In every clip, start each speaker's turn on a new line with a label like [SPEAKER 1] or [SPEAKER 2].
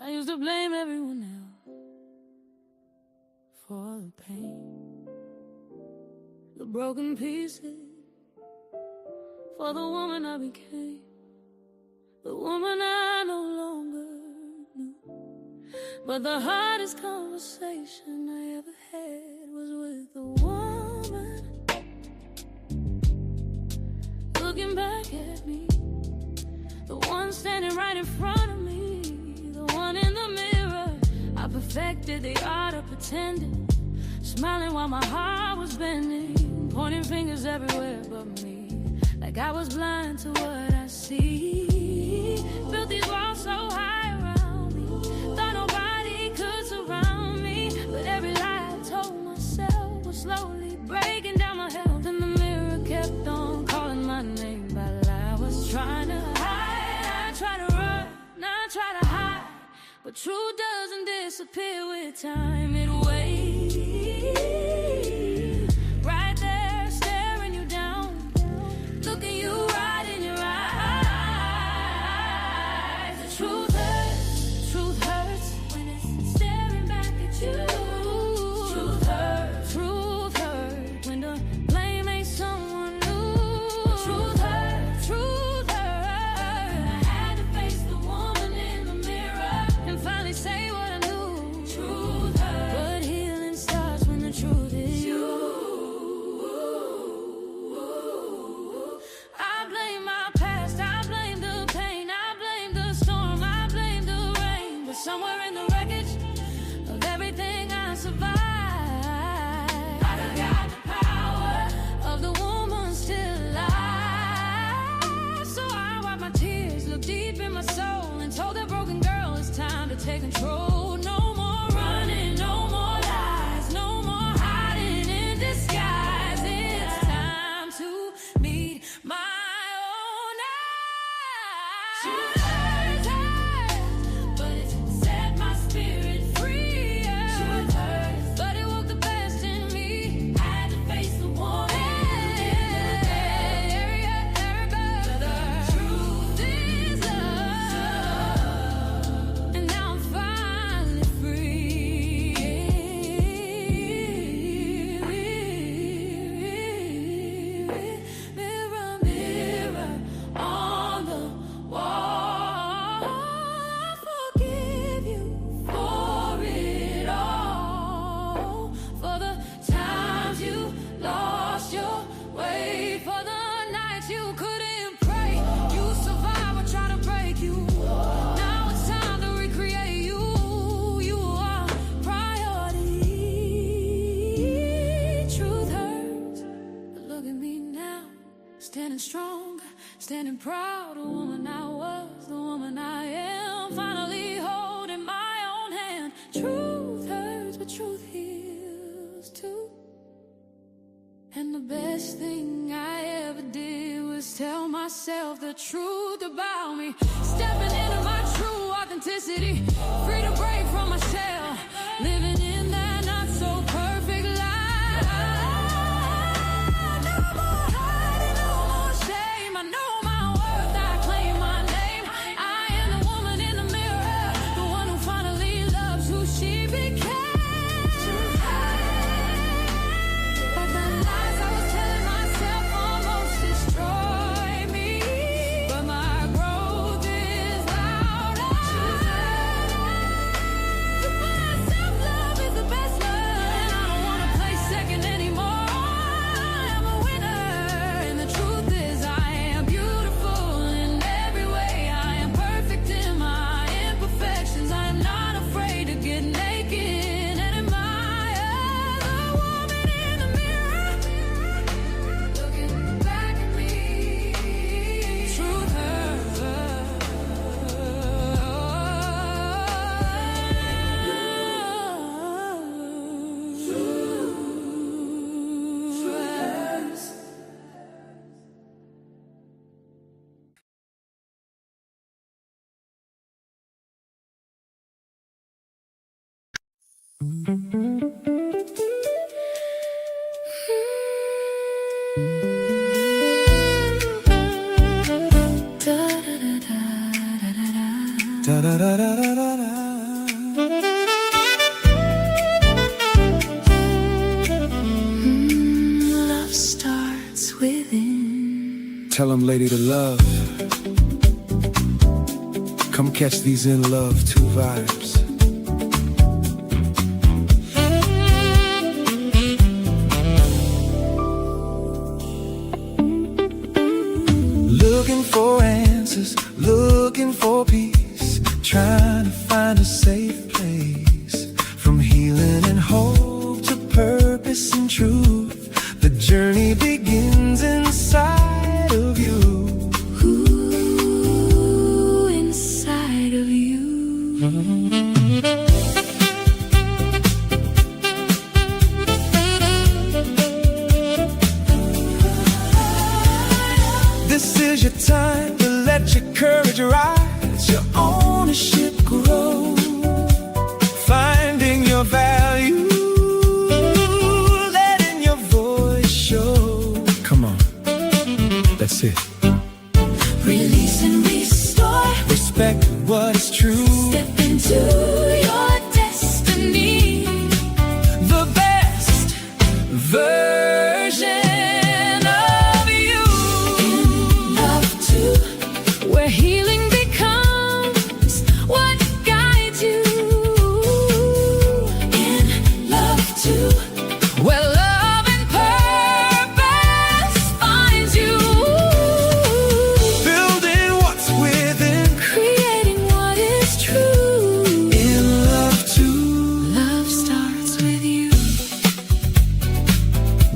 [SPEAKER 1] I used to blame everyone else for the pain, the broken pieces, for the woman I became, the woman I no longer knew. But the hardest conversation I ever had was with the woman looking back at me, the one standing right in front of me, the one in the mirror. I perfected the art of pretending, smiling while my heart was bending, pointing fingers everywhere but me, like I was blind to what I see. Built these walls so high around me, thought nobody could surround me, but every lie I told myself was slowly breaking down my health. And the mirror kept on calling my name by lie. I was trying to hide, I tried to run, I tried to hide, but truth doesn't disappear with time. It waits right there, staring you down, looking you right in your eyes. The truth hurts when it's staring back at you. Truth hurts when the blame ain't someone new. Truth hurts. I had to face the woman in the mirror and finally say what I knew. Truth hurts, but healing starts when the truth is you. I blame my past, I blame the pain, I blame the storm, I blame the rain, but somewhere in the wreckage of everything I survived, I got the power of the woman still alive. So I wiped my tears, looked deep in my soul, and told that broken girl it's time to take control. No more running, no more lies, no more hiding in disguise. It's time to meet my own eyes. Truth hurts, but it set my spirit free. Truth hurts, but it woke the best in me. Had to face the woman the truth is love, and now I'm finally free. Mirror, mirror on the wall, I forgive you for it all, for the times you lost your way, for the nights you couldn't pray, you survived or tried to break you. Now it's time to recreate you. You are priority. Truth hurts, but look at me now, standing strong, standing proud. The woman I was, the woman I am, finally holding my own hand. Truth hurts, but truth heals too. And the best thing I ever did was tell myself the truth about me. Stepping into my true authenticity, free to break from my shell, living in that not so perfect life. No more hiding, no more shame. I know my worth, I claim my name. I am the woman in the mirror, the one who finally loves who she became. But the lies I was telling myself almost destroyed me. But my growth is louder. My self-love is the best love, and I don't wanna play second anymore. I am a winner, and the truth is I am beautiful in every way. I am perfect in my imperfections. I am not afraid to get naked and admire the woman in the mirror, looking back at me. Truth hurts. Da da da da da da. Tell them, lady, to love. Come catch these in love 2 vibes. Looking for answers, looking for peace, trying to find a safe place. From healing and hope to purpose and truth, the journey begins inside of you. Ooh, inside of you. This is your time to let your courage rise, your ownership grow, finding your value, letting your voice show. Come on, that's it. Release and restore, respect what is true, step into your destiny, the best version. Where healing becomes what guides you. In love too. Where love and purpose finds you. Building what's within, creating what is true. In love too. Love starts with you.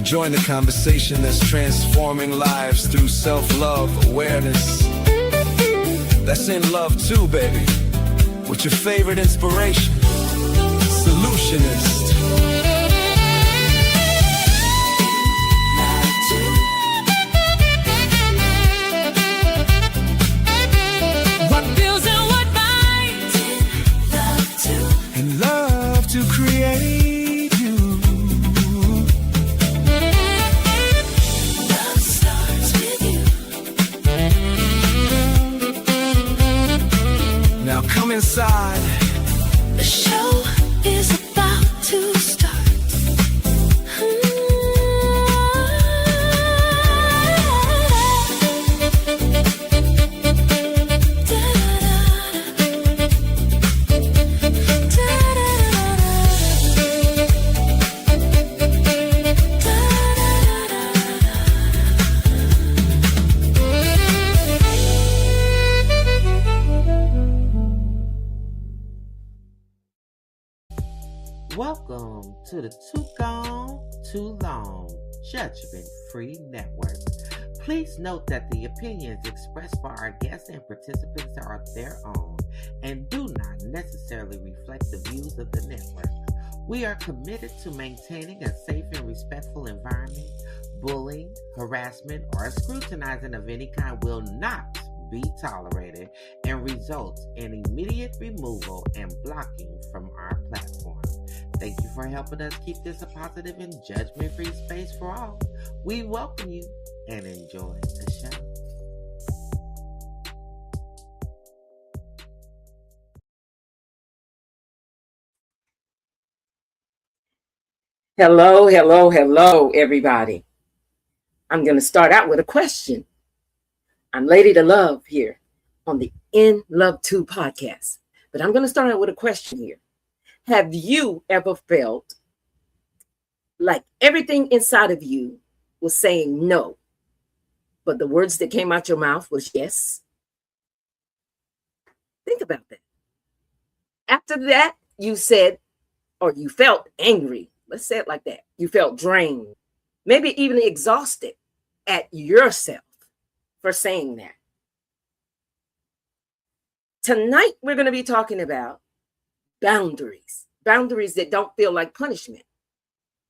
[SPEAKER 1] Join the conversation that's transforming lives through self-love awareness. That's in love too, baby. With your favorite inspiration, Solutionist. What builds and what binds, love too. And love to create you. Love starts with you. Now come inside. The show is about to start.
[SPEAKER 2] Welcome to the Too Gone, Too Long Judgment-Free Network. Please note that the opinions expressed by our guests and participants are their own and do not necessarily reflect the views of the network. We are committed to maintaining a safe and respectful environment. Bullying, harassment, or scrutinizing of any kind will not be tolerated and results in immediate removal and blocking from our platform. Thank you for helping us keep this a positive and judgment-free space for all. We welcome you and enjoy the show.
[SPEAKER 3] Hello, hello, hello, everybody. I'm going to start out with a question. I'm Lady to Love here on the N.L.U.V.E podcast, but I'm going to start out with a question here. Have you ever felt like everything inside of you was saying no, but the words that came out your mouth was yes? Think about that. After that, you said, or you felt angry. Let's say it like that. You felt drained, maybe even exhausted at yourself for saying that. Tonight, we're going to be talking about boundaries that don't feel like punishment.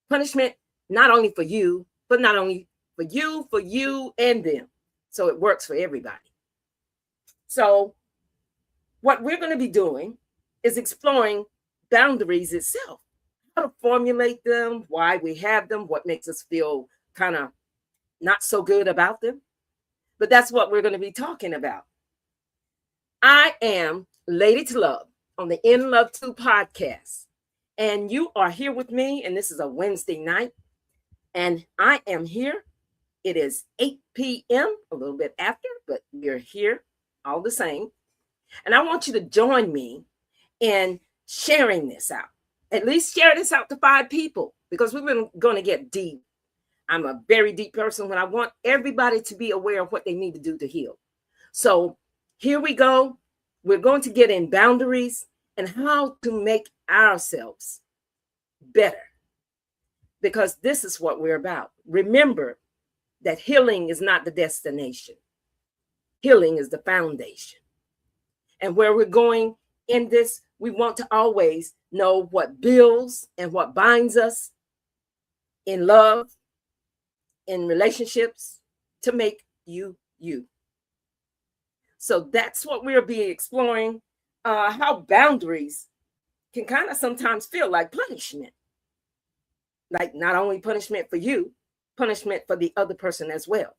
[SPEAKER 3] Punishment, not only for you, but not only for you, and them. So it works for everybody. So what we're going to be doing is exploring boundaries itself, how to formulate them, why we have them, what makes us feel kind of not so good about them. But that's what we're going to be talking about. I am Lady to Love on the N.L.U.V.E podcast. And you are here with me, and this is a Wednesday night. And I am here It is 8 p.m., a little bit after, but we're here all the same. And I want you to join me in sharing this out. At least share this out to 5 people, because we're going to get deep. I'm a very deep person when I want everybody to be aware of what they need to do to heal. So here we go. We're going to get in boundaries and how to make ourselves better, because this is what we're about. Remember that healing is not the destination. Healing is the foundation. And where we're going in this, we want to always know what builds and what binds us in love, in relationships, to make you, you. So that's what we'll be exploring, how boundaries can kind of sometimes feel like punishment. Like not only punishment for you, punishment for the other person as well.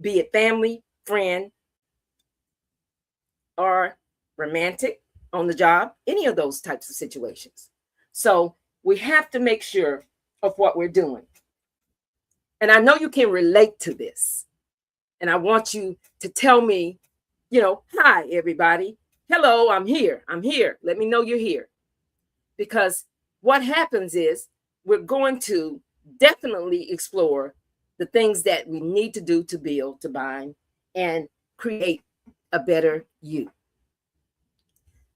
[SPEAKER 3] Be it family, friend, or romantic, on the job, any of those types of situations. So we have to make sure of what we're doing. And I know you can relate to this. And I want you to tell me, hi, everybody. Hello, I'm here. I'm here. Let me know you're here. Because what happens is we're going to definitely explore the things that we need to do to build, to bind, and create a better you.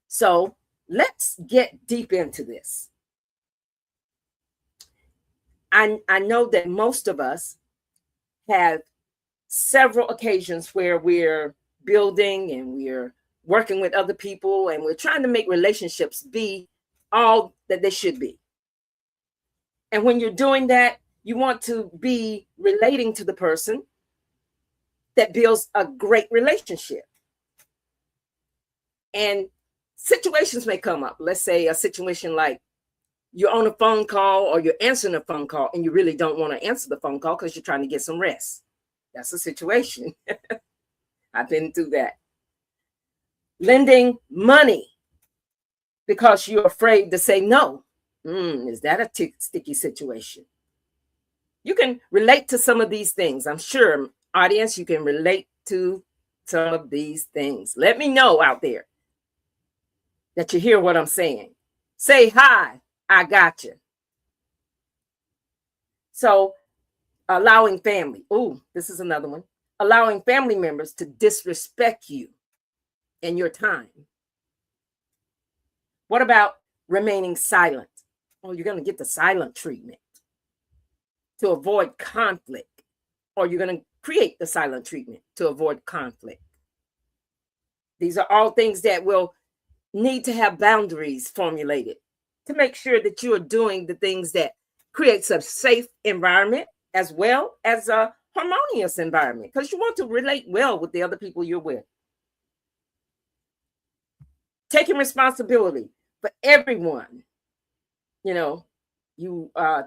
[SPEAKER 3] So let's get deep into this. I know that most of us have several occasions where we're building and we're working with other people and we're trying to make relationships be all that they should be. And when you're doing that, you want to be relating to the person that builds a great relationship. And situations may come up. Let's say a situation like you're on a phone call or you're answering a phone call and you really don't want to answer the phone call because you're trying to get some rest. That's a situation. I've been through that. Lending money because you're afraid to say no. Is that a sticky situation? You can relate to some of these things. I'm sure, audience, you can relate to some of these things. Let me know out there that you hear what I'm saying. Say hi, I got you. So allowing family. Oh, this is another one. Allowing family members to disrespect you and your time. What about remaining silent? Oh, you're going to get the silent treatment to avoid conflict, or you're going to create the silent treatment to avoid conflict. These are all things that will need to have boundaries formulated to make sure that you are doing the things that creates a safe environment as well as a harmonious environment, because you want to relate well with the other people you're with. Taking responsibility for everyone. You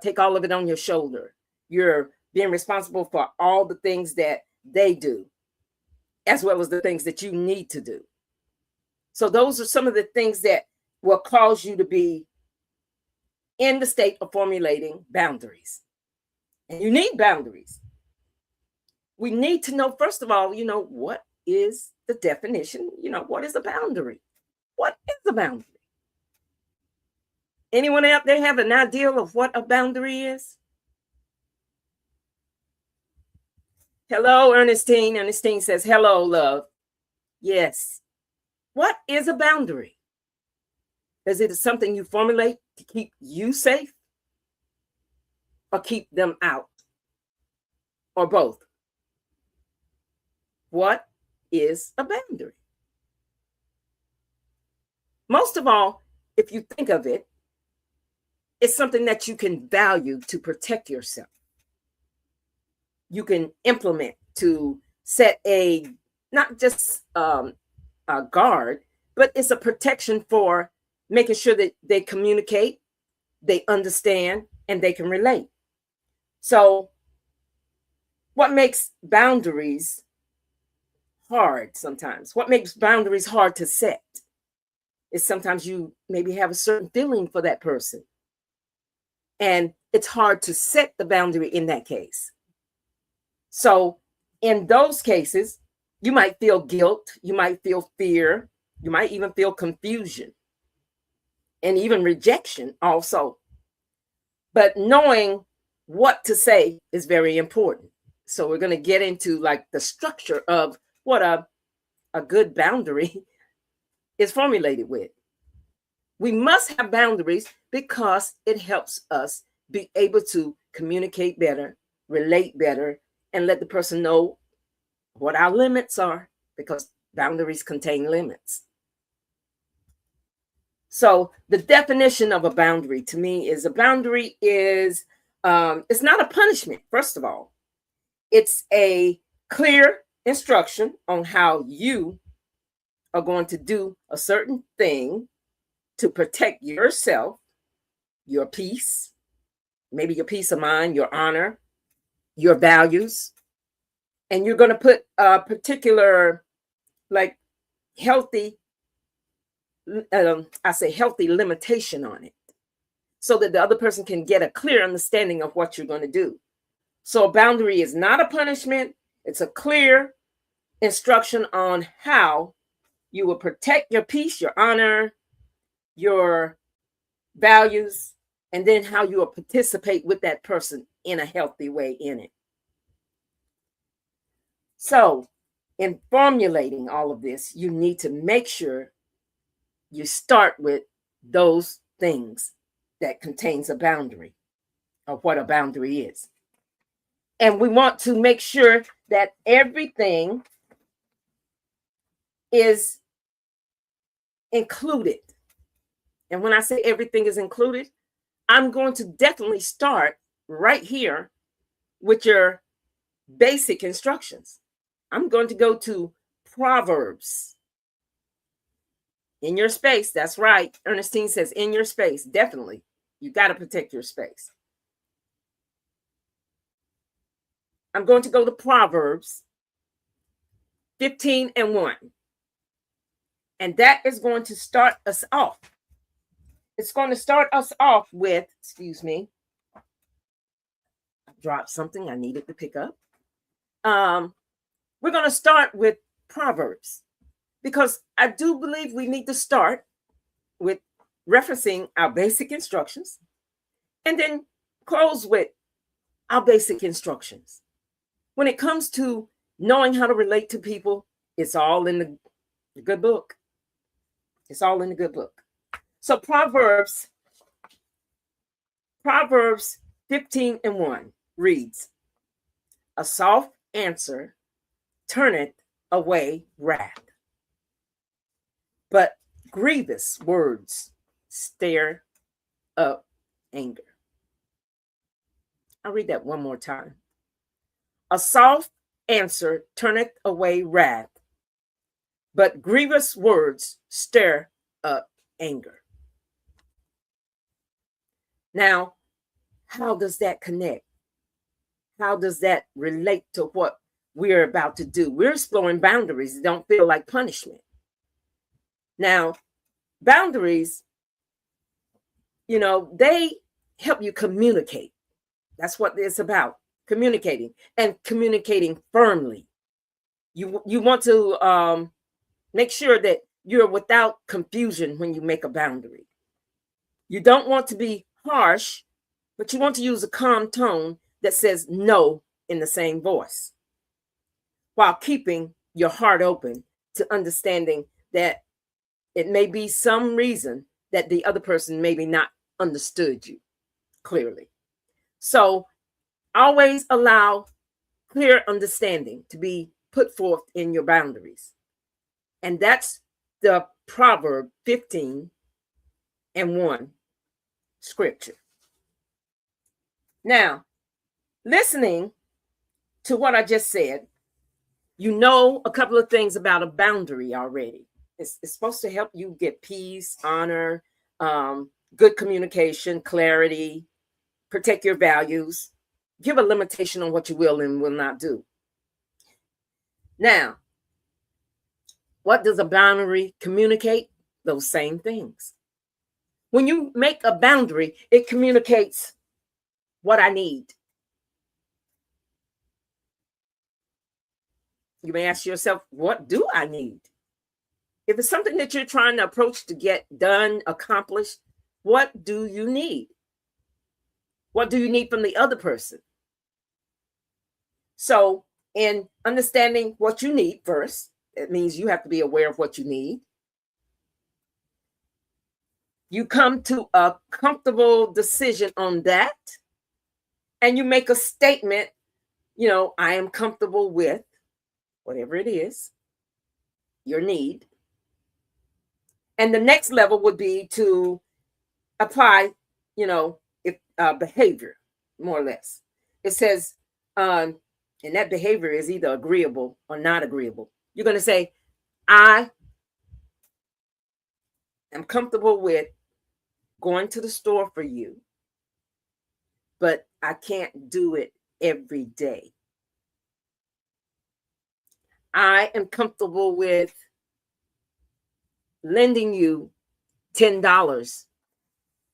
[SPEAKER 3] take all of it on your shoulder. You're being responsible for all the things that they do, as well as the things that you need to do. So those are some of the things that will cause you to be in the state of formulating boundaries. And you need boundaries. We need to know, first of all, what is the definition? What is a boundary? What is a boundary? Anyone out there have an idea of what a boundary is? Hello, Ernestine. Ernestine says, hello, love. Yes. What is a boundary? Is it something you formulate to keep you safe or keep them out, or both? What is a boundary? Most of all, if you think of it, it's something that you can value to protect yourself. You can implement to set not just a guard, but it's a protection for making sure that they communicate, they understand, and they can relate. So what makes boundaries hard sometimes? What makes boundaries hard to set is sometimes you maybe have a certain feeling for that person. And it's hard to set the boundary in that case. So in those cases, you might feel guilt, you might feel fear, you might even feel confusion and even rejection also. But knowing what to say is very important. So we're going to get into like the structure of what a good boundary is formulated with. We must have boundaries because it helps us be able to communicate better, relate better, and let the person know what our limits are, because boundaries contain limits. So the definition of a boundary to me is a boundary is it's not a punishment, first of all. It's a clear instruction on how you are going to do a certain thing to protect yourself, your peace, maybe your peace of mind, your honor, your values. And you're going to put a particular, like, healthy, I say healthy limitation on it so that the other person can get a clear understanding of what you're going to do. So a boundary is not a punishment. It's a clear instruction on how you will protect your peace, your honor, your values, and then how you will participate with that person in a healthy way in it. So in formulating all of this, you need to make sure you start with those things that contains a boundary, of what a boundary is. And we want to make sure that everything is included. And when I say everything is included, I'm going to definitely start right here with your basic instructions. I'm going to go to Proverbs. In your space, that's right. Ernestine says in your space, definitely. You got to protect your space. I'm going to go to Proverbs 15:1. And that is going to start us off. It's going to start us off with, excuse me, I dropped something I needed to pick up. We're going to start with Proverbs because I do believe we need to start with referencing our basic instructions and then close with our basic instructions. When it comes to knowing how to relate to people, it's all in the good book. It's all in the good book. So Proverbs 15:1 reads, a soft answer turneth away wrath, but grievous words stir up anger. I'll read that one more time. A soft answer turneth away wrath, but grievous words stir up anger. Now, how does that connect? How does that relate to what we're about to do? We're exploring boundaries that don't feel like punishment. Now, boundaries, they help you communicate. That's what it's about, communicating and communicating firmly. You want to make sure that you're without confusion when you make a boundary. You don't want to be harsh, but you want to use a calm tone that says no in the same voice, while keeping your heart open to understanding that it may be some reason that the other person maybe not understood you clearly. So always allow clear understanding to be put forth in your boundaries. And that's the Proverb 15:1 scripture. Now, listening to what I just said, you know a couple of things about a boundary already. It's supposed to help you get peace, honor, good communication, clarity, protect your values, give a limitation on what you will and will not do. Now, what does a boundary communicate? Those same things. When you make a boundary, it communicates what I need. you may ask yourself, what do I need? If it's something that you're trying to approach to get done, accomplished, what do you need? What do you need from the other person? So in understanding what you need first, it means you have to be aware of what you need. You come to a comfortable decision on that, and you make a statement, I am comfortable with whatever it is, your need. And the next level would be to apply, if behavior, more or less. It says, and that behavior is either agreeable or not agreeable. You're going to say, I am comfortable with going to the store for you, but I can't do it every day. I am comfortable with lending you $10,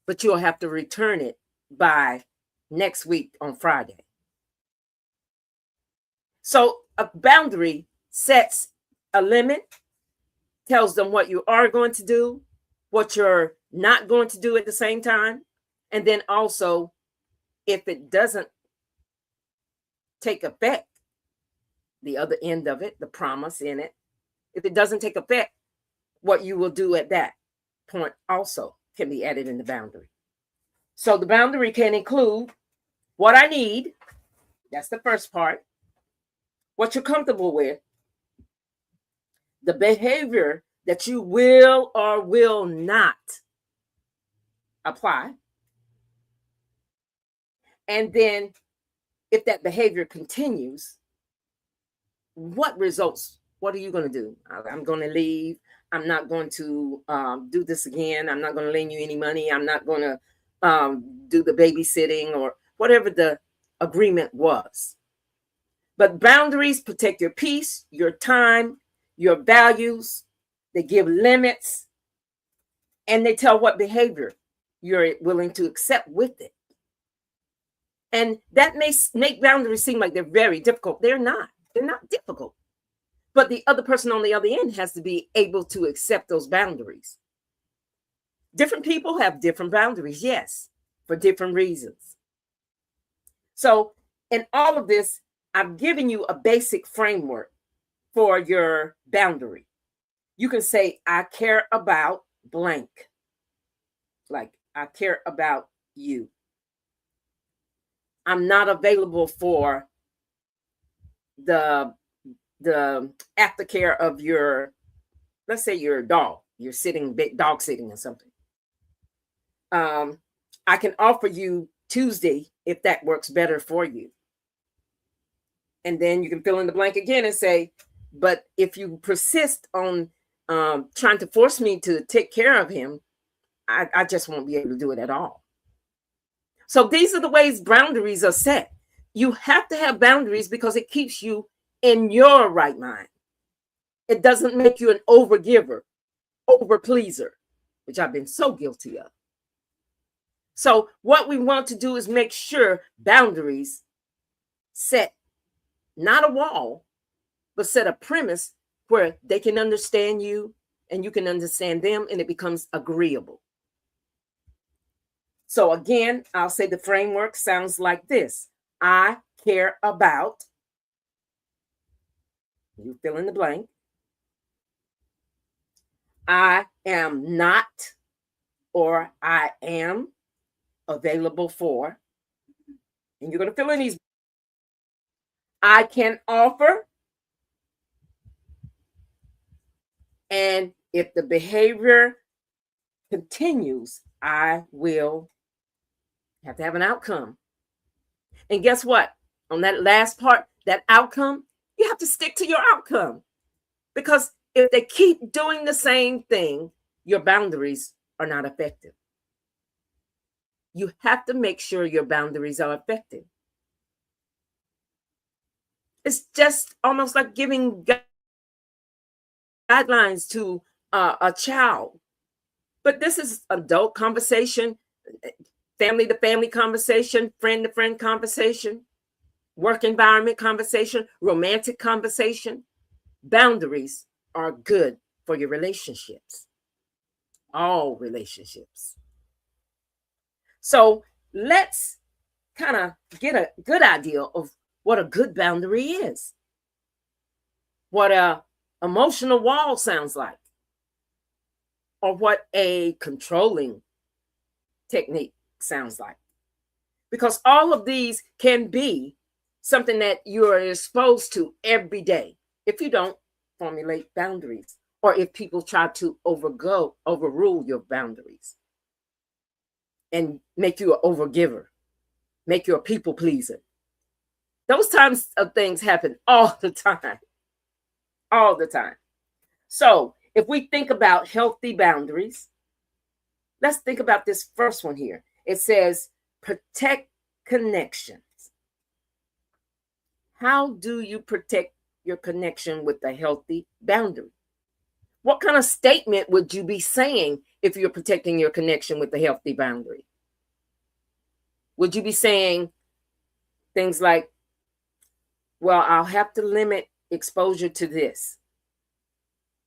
[SPEAKER 3] but you'll have to return it by next week on Friday. So a boundary sets a limit, tells them what you are going to do, what you're not going to do at the same time. And then also, if it doesn't take effect, the other end of it, the promise in it, if it doesn't take effect, what you will do at that point also can be added in the boundary. So the boundary can include what I need. That's the first part. What you're comfortable with. The behavior that you will or will not apply. And then if that behavior continues, what results? What are you going to do? I'm going to leave. I'm not going to do this again. I'm not going to lend you any money. I'm not going to do the babysitting or whatever the agreement was. But boundaries protect your peace, your time, your values. They give limits, and they tell what behavior you're willing to accept with it. And that may make boundaries seem like they're very difficult. They're not. They're not difficult. But the other person on the other end has to be able to accept those boundaries. Different people have different boundaries, yes, for different reasons. So in all of this, I've given you a basic framework for your boundary. You can say, I care about blank. Like, I care about you. I'm not available for the aftercare of your, let's say your dog. You're dog sitting or something. I can offer you Tuesday if that works better for you. And then you can fill in the blank again and say, but if you persist on trying to force me to take care of him, I just won't be able to do it at all. So these are the ways boundaries are set. You have to have boundaries because it keeps you in your right mind. It doesn't make you an overgiver, overpleaser, which I've been so guilty of. So what we want to do is make sure boundaries set not a wall, but set a premise where they can understand you and you can understand them, and it becomes agreeable. So again, I'll say the framework sounds like this. I care about, you fill in the blank. I am not, or I am available for, and you're going to fill in these. I can offer, and if the behavior continues, I will have to have an outcome. And guess what? On that last part, that outcome, you have to stick to your outcome. Because if they keep doing the same thing, your boundaries are not effective. You have to make sure your boundaries are effective. It's just almost like giving guidelines to a child. But this is adult conversation, family to family conversation, friend to friend conversation, work environment conversation, romantic conversation. boundaries are good for your relationships, all relationships. So let's kind of get a good idea of what a good boundary is, what a emotional wall sounds like, or what a controlling technique sounds like. Because all of these can be something that you are exposed to every day if you don't formulate boundaries, or if people try to overrule your boundaries and make you an overgiver, make you a people pleaser. Those types of things happen all the time. All the time. So if we think about healthy boundaries, let's think about this first one here. It says, protect connections. How do you protect your connection with a healthy boundary? What kind of statement would you be saying if you're protecting your connection with a healthy boundary? Would you be saying things like, well, I'll have to limit exposure to this,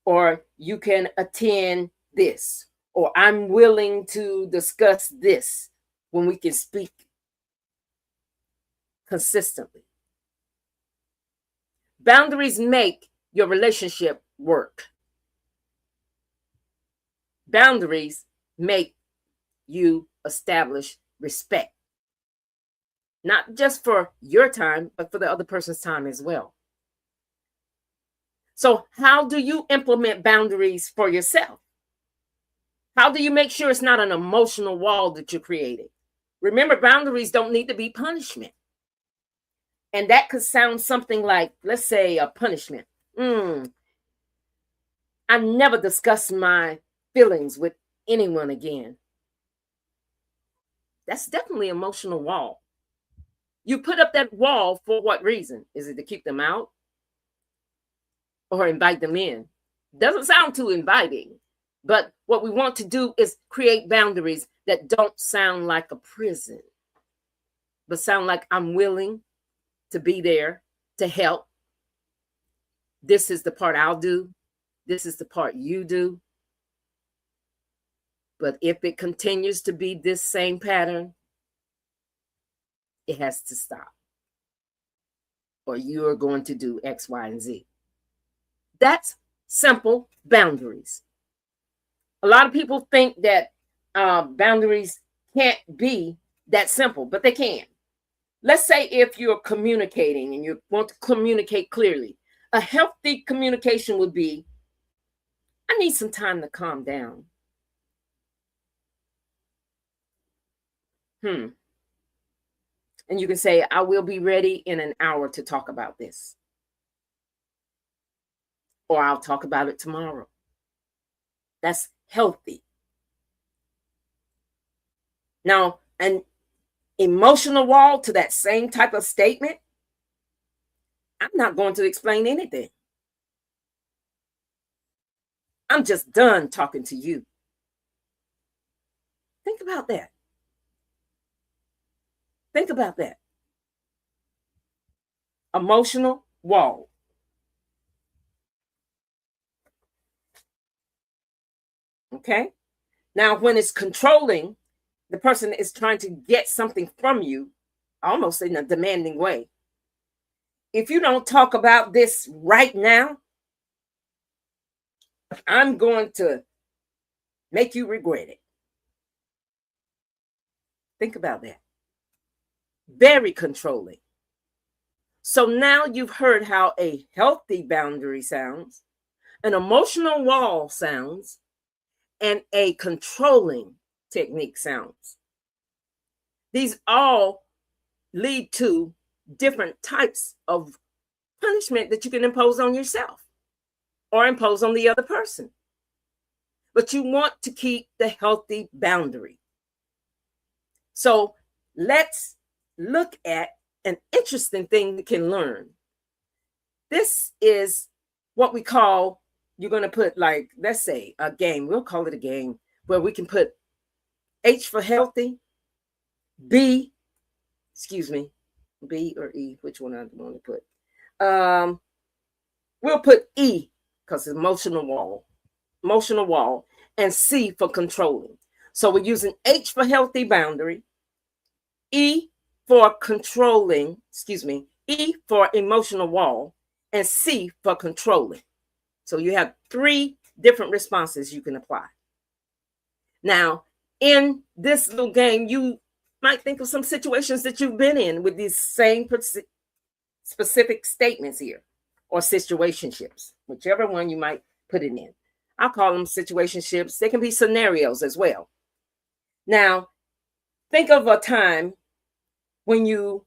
[SPEAKER 3] or you can attend this, or I'm willing to discuss this when we can speak consistently? Boundaries make your relationship work. Boundaries make you establish respect, not just for your time, but for the other person's time as well. So how do you implement boundaries for yourself? How do you make sure it's not an emotional wall that you're creating? Remember, boundaries don't need to be punishment. And that could sound something like, let's say, a punishment. I never discuss my feelings with anyone again. That's definitely an emotional wall. You put up that wall for what reason? Is it to keep them out or invite them in? Doesn't sound too inviting. But what we want to do is create boundaries that don't sound like a prison, but sound like I'm willing to be there to help. This is the part I'll do. This is the part you do. But if it continues to be this same pattern, it has to stop. Or you are going to do X, Y, and Z. That's simple boundaries. A lot of people think that boundaries can't be that simple, but they can. Let's say if you're communicating and you want to communicate clearly, a healthy communication would be, I need some time to calm down. And you can say, I will be ready in an hour to talk about this. Or I'll talk about it tomorrow. That's healthy. Now, an emotional wall to that same type of statement, I'm not going to explain anything. I'm just done talking to you. Think about that. Think about that. Emotional wall. Okay? Now, when it's controlling, the person is trying to get something from you, almost in a demanding way. If you don't talk about this right now, I'm going to make you regret it. Think about that. Very controlling. So now you've heard how a healthy boundary sounds, an emotional wall sounds, and a controlling technique sounds. These all lead to different types of punishment that you can impose on yourself or impose on the other person. But you want to keep the healthy boundary. So let's look at an interesting thing we can learn. This is what we call, you're going to put, like, let's say a game. We'll call it a game where we can put H for healthy, B or E, which one I want to put. We'll put E because it's emotional wall, and C for controlling. So we're using H for healthy boundary, E for controlling, E for emotional wall, and C for controlling. So you have 3 different responses you can apply. Now, in this little game, you might think of some situations that you've been in with these same specific statements here, or situationships, whichever one you might put it in. I'll call them situationships. They can be scenarios as well. Now, think of a time when you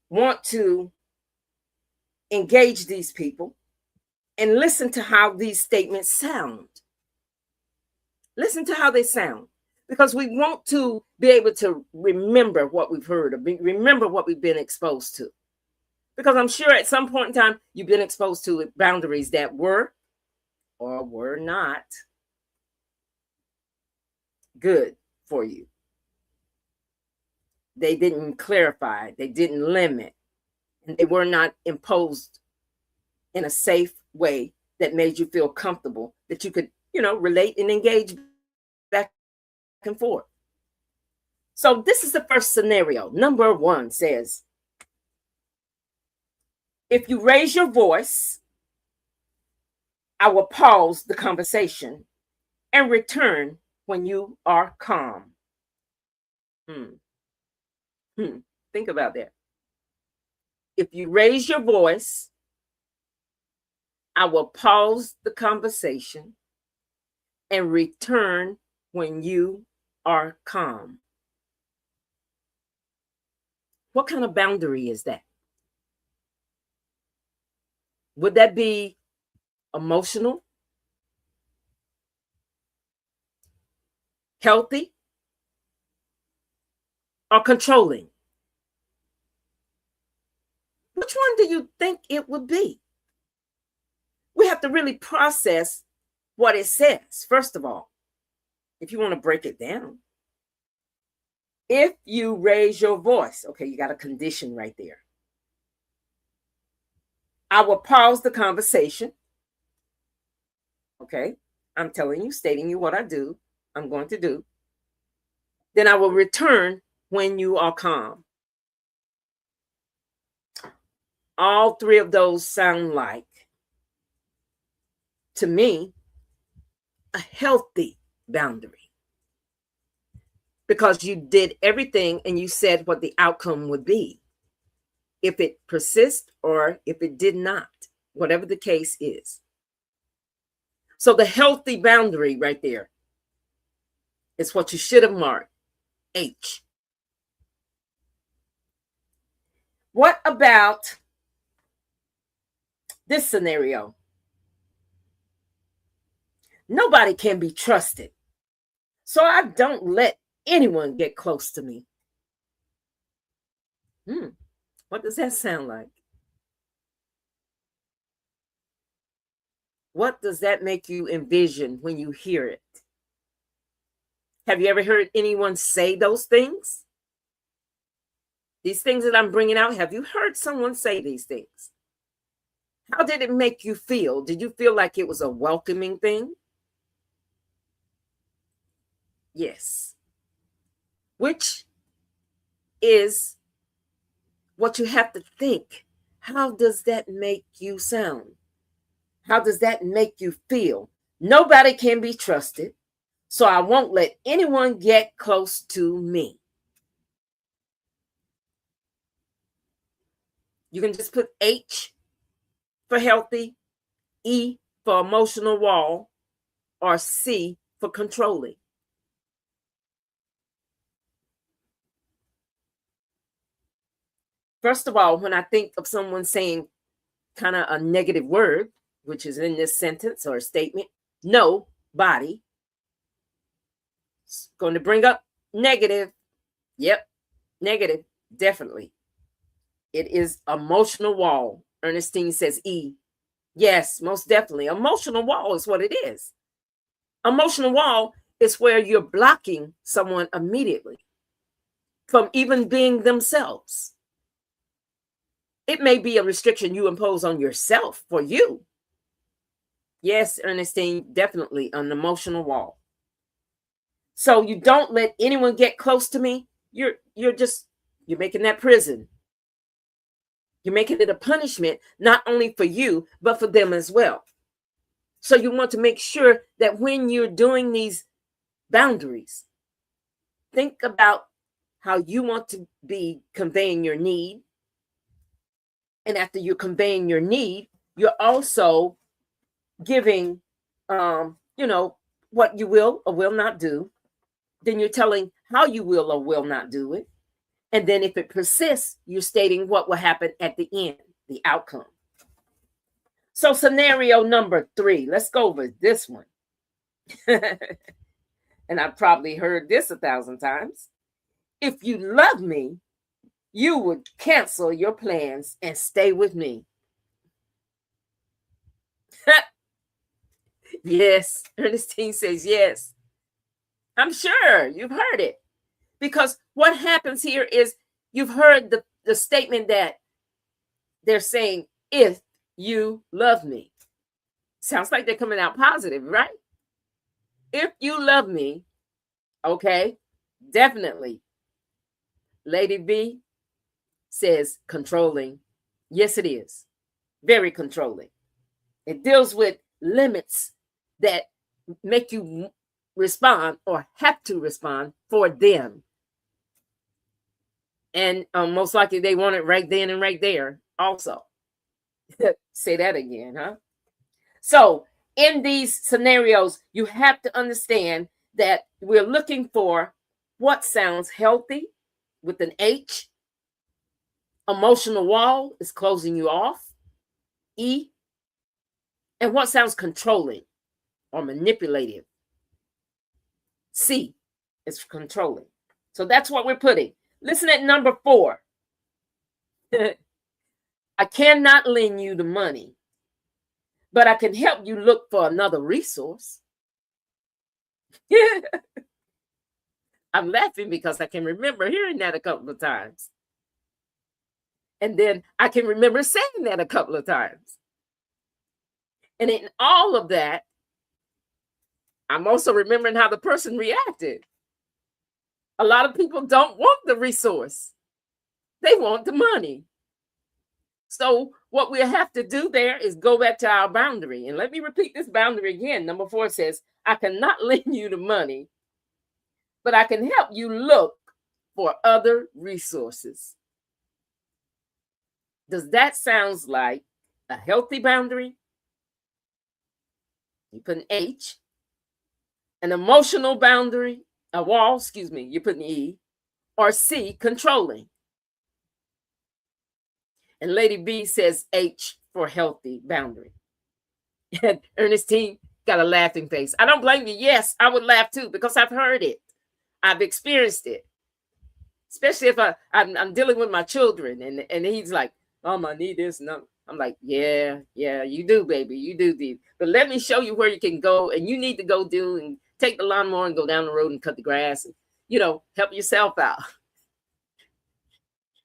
[SPEAKER 3] want to engage these people and listen to how these statements sound. Listen to how they sound, because we want to be able to remember what we've heard, or remember what we've been exposed to. Because I'm sure at some point in time, you've been exposed to boundaries that were or were not good for you. They didn't clarify, they didn't limit, and they were not imposed in a safe way that made you feel comfortable, that you could, relate and engage back and forth. So this is the first scenario. Number 1 says, if you raise your voice, I will pause the conversation and return when you are calm. Think about that. If you raise your voice, I will pause the conversation and return when you are calm. What kind of boundary is that? Would that be emotional, healthy, or controlling? Which one do you think it would be? We have to really process what it says, first of all, if you want to break it down. If you raise your voice, okay, you got a condition right there. I will pause the conversation. Okay, I'm telling you, stating you what I'm going to do. Then I will return when you are calm. All 3 of those sound like, to me, a healthy boundary, because you did everything and you said what the outcome would be, if it persists or if it did not, whatever the case is. So the healthy boundary right there is what you should have marked, H. What about this scenario? Nobody can be trusted, so I don't let anyone get close to me. What does that sound like? What does that make you envision when you hear it? Have you ever heard anyone say those things? These things that I'm bringing out, have you heard someone say these things? How did it make you feel? Did you feel like it was a welcoming thing? Yes. Which is what you have to think. How does that make you sound? How does that make you feel? Nobody can be trusted, so I won't let anyone get close to me. You can just put H for healthy, E for emotional wall, or C for controlling. First of all, when I think of someone saying kind of a negative word, which is in this sentence or statement, nobody, it's going to bring up negative. Yep, negative, definitely. It is emotional wall. Ernestine says E. Yes, most definitely. Emotional wall is what it is. Emotional wall is where you're blocking someone immediately from even being themselves. It may be a restriction you impose on yourself for you, Yes, Ernestine, definitely an emotional wall. So you don't let anyone get close to me. You're making that prison. You're making it a punishment, not only for you, but for them as well. So you want to make sure that when you're doing these boundaries, think about how you want to be conveying your need. And after you're conveying your need, you're also giving, what you will or will not do. Then you're telling how you will or will not do it. And then if it persists, you're stating what will happen at the end, the outcome. So scenario number 3, let's go over this one. And I've probably heard this 1,000 times. If you love me, you would cancel your plans and stay with me. Yes, Ernestine says yes. I'm sure you've heard it. Because what happens here is you've heard the statement that they're saying, if you love me. Sounds like they're coming out positive, right? If you love me, okay, definitely. Lady B says controlling. Yes, it is. Very controlling. It deals with limits that make you respond or have to respond for them. And most likely they want it right then and right there also. Say that again, huh? So in these scenarios, you have to understand that we're looking for what sounds healthy with an H. Emotional wall is closing you off. E. And what sounds controlling or manipulative. C is controlling. So that's what we're putting. Listen at number 4. I cannot lend you the money, but I can help you look for another resource. I'm laughing because I can remember hearing that a couple of times. And then I can remember saying that a couple of times. And in all of that, I'm also remembering how the person reacted. A lot of people don't want the resource. They want the money. So what we have to do there is go back to our boundary. And let me repeat this boundary again. Number 4 says, I cannot lend you the money, but I can help you look for other resources. Does that sound like a healthy boundary? You put an H. An emotional boundary, a wall, you put an E. Or C, controlling. And Lady B says H for healthy boundary. And Ernestine got a laughing face. I don't blame you. Yes, I would laugh too because I've heard it. I've experienced it. Especially if I'm dealing with my children and he's like, Mom, I need this. No, I'm like, yeah, you do, baby. You do. But let me show you where you can go and you need to go do and take the lawnmower and go down the road and cut the grass and, help yourself out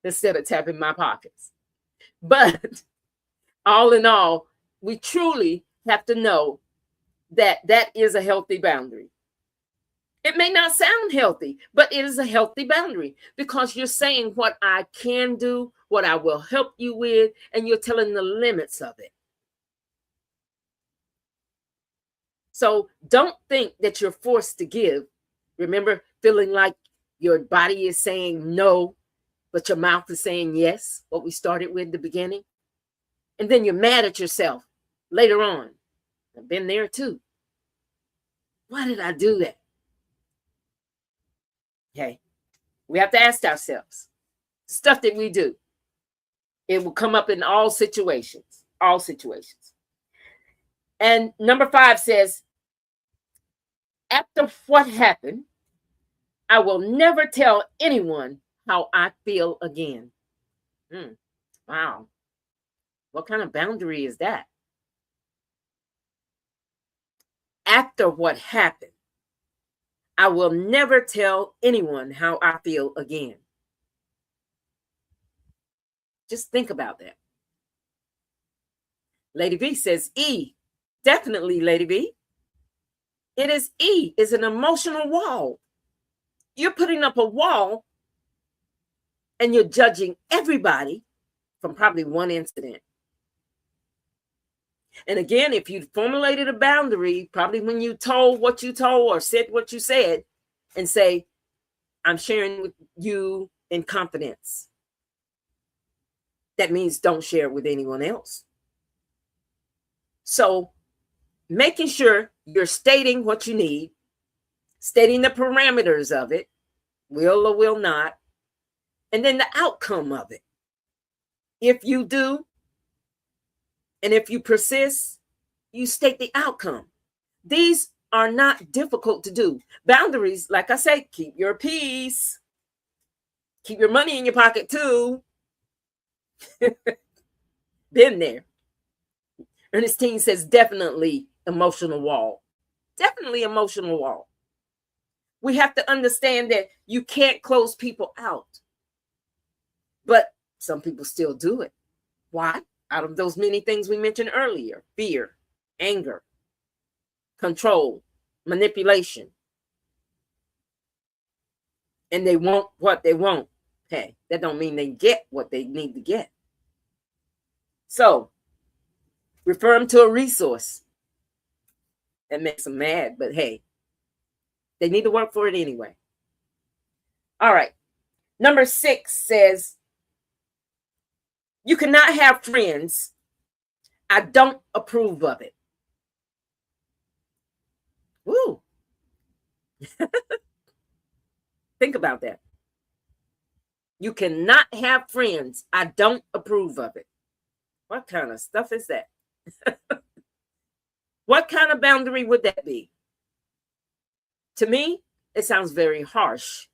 [SPEAKER 3] instead of tapping my pockets. But all in all, we truly have to know that that is a healthy boundary. It may not sound healthy, but it is a healthy boundary because you're saying what I can do, what I will help you with, and you're telling the limits of it. So don't think that you're forced to give. Remember feeling like your body is saying no, but your mouth is saying yes, what we started with at the beginning. And then you're mad at yourself later on. I've been there too. Why did I do that? Okay. We have to ask ourselves. Stuff that we do. It will come up in all situations. All situations. And number 5 says, after what happened, I will never tell anyone how I feel again. Wow. What kind of boundary is that? After what happened, I will never tell anyone how I feel again. Just think about that. Lady V says E, Definitely, Lady B. It is E, is an emotional wall. You're putting up a wall and you're judging everybody from probably one incident. And again, if you formulated a boundary, probably when you told what you told or said what you said, and say, I'm sharing with you in confidence. That means don't share it with anyone else. So making sure you're stating what you need, stating the parameters of it, will or will not, and then the outcome of it. If you do, and if you persist, you state the outcome. These are not difficult to do. Boundaries, like I say, keep your peace. Keep your money in your pocket too. Been there. Ernestine says definitely emotional wall. Definitely emotional wall. We have to understand that you can't close people out. But some people still do it. Why? Out of those many things we mentioned earlier: fear, anger, control, manipulation. And they want what they want. Hey, that don't mean they get what they need to get. So refer them to a resource. That makes them mad, but hey, they need to work for it anyway. All right. Number 6 says, you cannot have friends. I don't approve of it. Woo. Think about that. You cannot have friends. I don't approve of it. What kind of stuff is that? What kind of boundary would that be? To me, it sounds very harsh.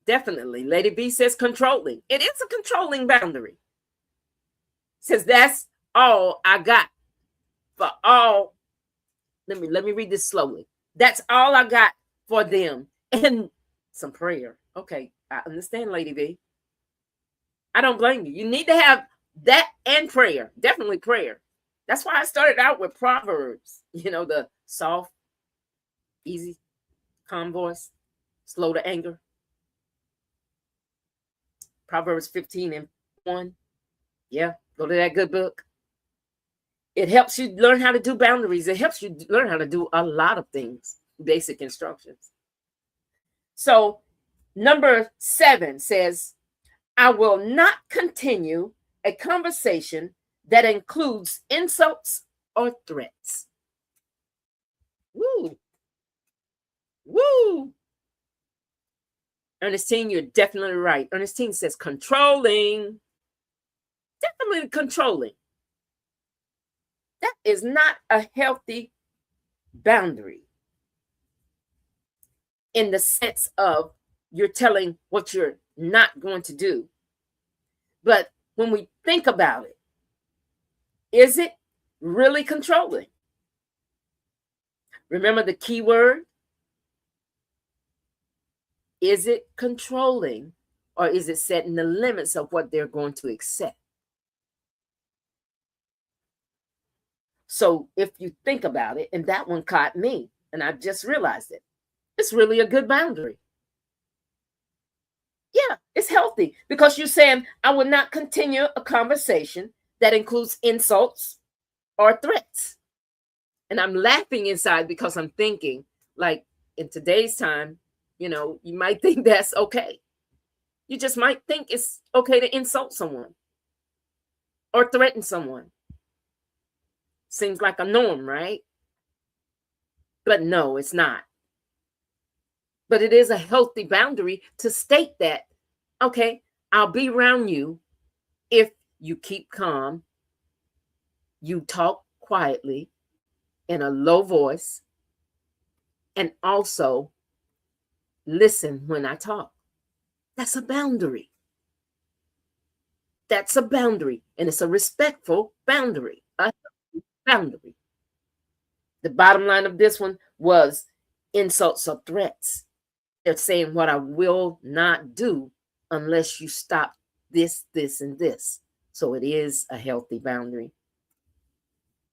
[SPEAKER 3] Definitely. Lady B says controlling. It is a controlling boundary. Says that's all I got for all. Let me read this slowly. That's all I got for them. And some prayer. Okay, I understand, Lady B. I don't blame you. You need to have that and prayer. Definitely prayer. That's why I started out with Proverbs. You know, the soft, easy, calm voice, slow to anger. Proverbs 15:1. Yeah, go to that good book. It helps you learn how to do boundaries. It helps you learn how to do a lot of things, basic instructions. So number 7 says, I will not continue a conversation that includes insults or threats. Woo. Woo. Ernestine, you're definitely right. Ernestine says controlling. Definitely controlling. That is not a healthy boundary in the sense of you're telling what you're not going to do. But when we think about it, is it really controlling? Remember the key word? Is it controlling, or is it setting the limits of what they're going to accept? So if you think about it, and that one caught me, and I just realized it, it's really a good boundary. Yeah, it's healthy because you're saying, I will not continue a conversation that includes insults or threats. And I'm laughing inside because I'm thinking, like, in today's time, you know, you might think that's okay. You just might think it's okay to insult someone or threaten someone. Seems like a norm, right? But no, it's not. But it is a healthy boundary to state that, okay, I'll be around you if you keep calm, you talk quietly in a low voice, and also listen when I talk. That's a boundary. That's a boundary, and it's a respectful boundary. A boundary. The bottom line of this one was insults or threats. They're saying what I will not do unless you stop this, this, and this. So it is a healthy boundary.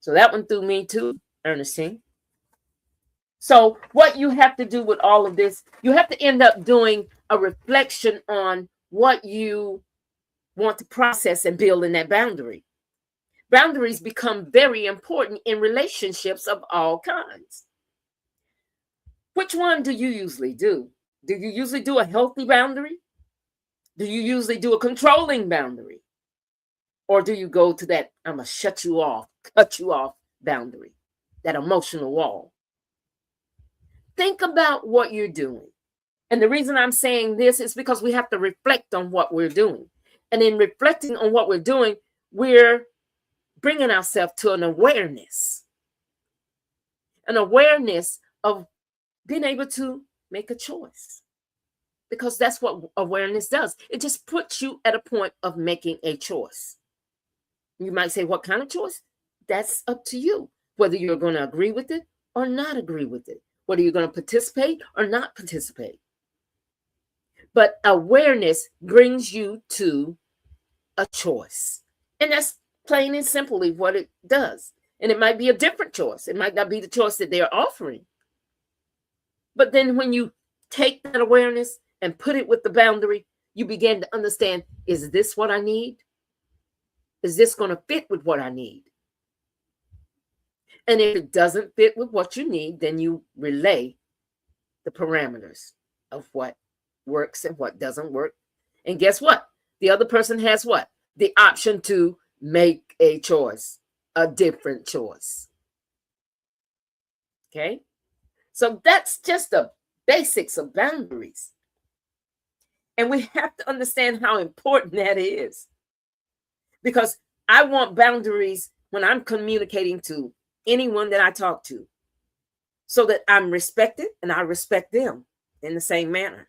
[SPEAKER 3] So that one threw me too, Ernestine. So what you have to do with all of this, you have to end up doing a reflection on what you want to process and build in that boundary. Boundaries become very important in relationships of all kinds. Which one do you usually do? Do you usually do a healthy boundary? Do you usually do a controlling boundary? Or do you go to that, I'm going to shut you off, cut you off boundary, that emotional wall? Think about what you're doing. And the reason I'm saying this is because we have to reflect on what we're doing. And in reflecting on what we're doing, we're bringing ourselves to an awareness of being able to make a choice. Because that's what awareness does. It just puts you at a point of making a choice. You might say, what kind of choice? That's up to you, whether you're going to agree with it or not agree with it, whether you're going to participate or not participate. But awareness brings you to a choice. And that's plain and simply what it does. And it might be a different choice. It might not be the choice that they're offering. But then when you take that awareness and put it with the boundary, you begin to understand, is this what I need? Is this going to fit with what I need? And if it doesn't fit with what you need, then you relay the parameters of what works and what doesn't work. And guess what? The other person has what? The option to make a choice, a different choice. Okay? So that's just the basics of boundaries. And we have to understand how important that is. Because I want boundaries when I'm communicating to anyone that I talk to, so that I'm respected and I respect them in the same manner.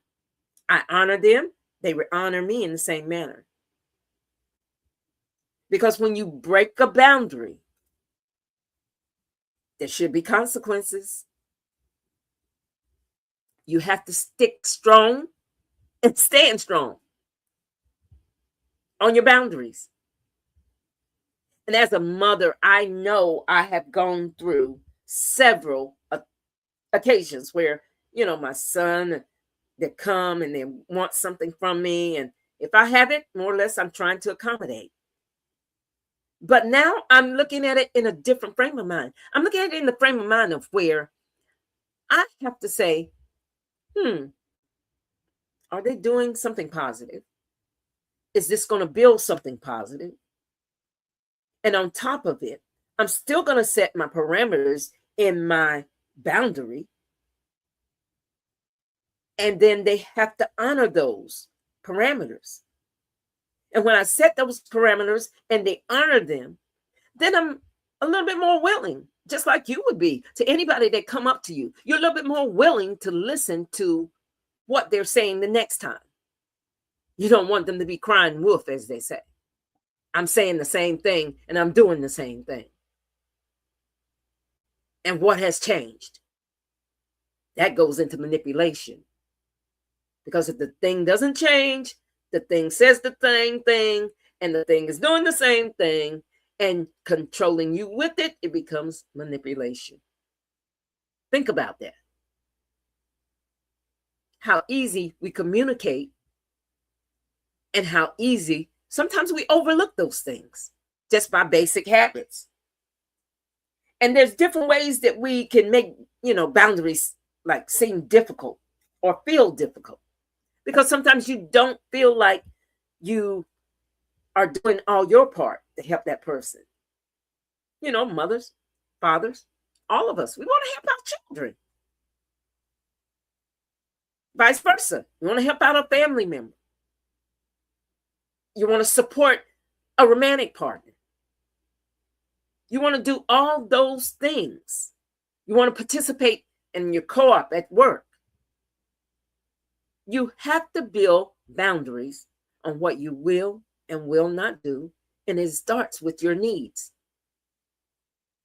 [SPEAKER 3] I honor them, they honor me in the same manner. Because when you break a boundary, there should be consequences. You have to stick strong and stand strong on your boundaries. And as a mother, I know I have gone through several occasions where, my son, they come and they want something from me. And if I have it, more or less, I'm trying to accommodate. But now I'm looking at it in a different frame of mind. I'm looking at it in the frame of mind of where I have to say, are they doing something positive? Is this going to build something positive? And on top of it, I'm still going to set my parameters in my boundary. And then they have to honor those parameters. And when I set those parameters and they honor them, then I'm a little bit more willing, just like you would be to anybody that come up to you. You're a little bit more willing to listen to what they're saying the next time. You don't want them to be crying wolf, as they say. I'm saying the same thing and I'm doing the same thing. And what has changed? That goes into manipulation. Because if the thing doesn't change, the thing says the same thing, and the thing is doing the same thing, and controlling you with it, it becomes manipulation. Think about that. How easy we communicate and how easy sometimes we overlook those things just by basic habits. And there's different ways that we can make, boundaries like seem difficult or feel difficult. Because sometimes you don't feel like you are doing all your part to help that person. Mothers, fathers, all of us, we want to help our children. Vice versa. You want to help out a family member. You want to support a romantic partner. You want to do all those things. You want to participate in your co-op at work. You have to build boundaries on what you will and will not do. And it starts with your needs.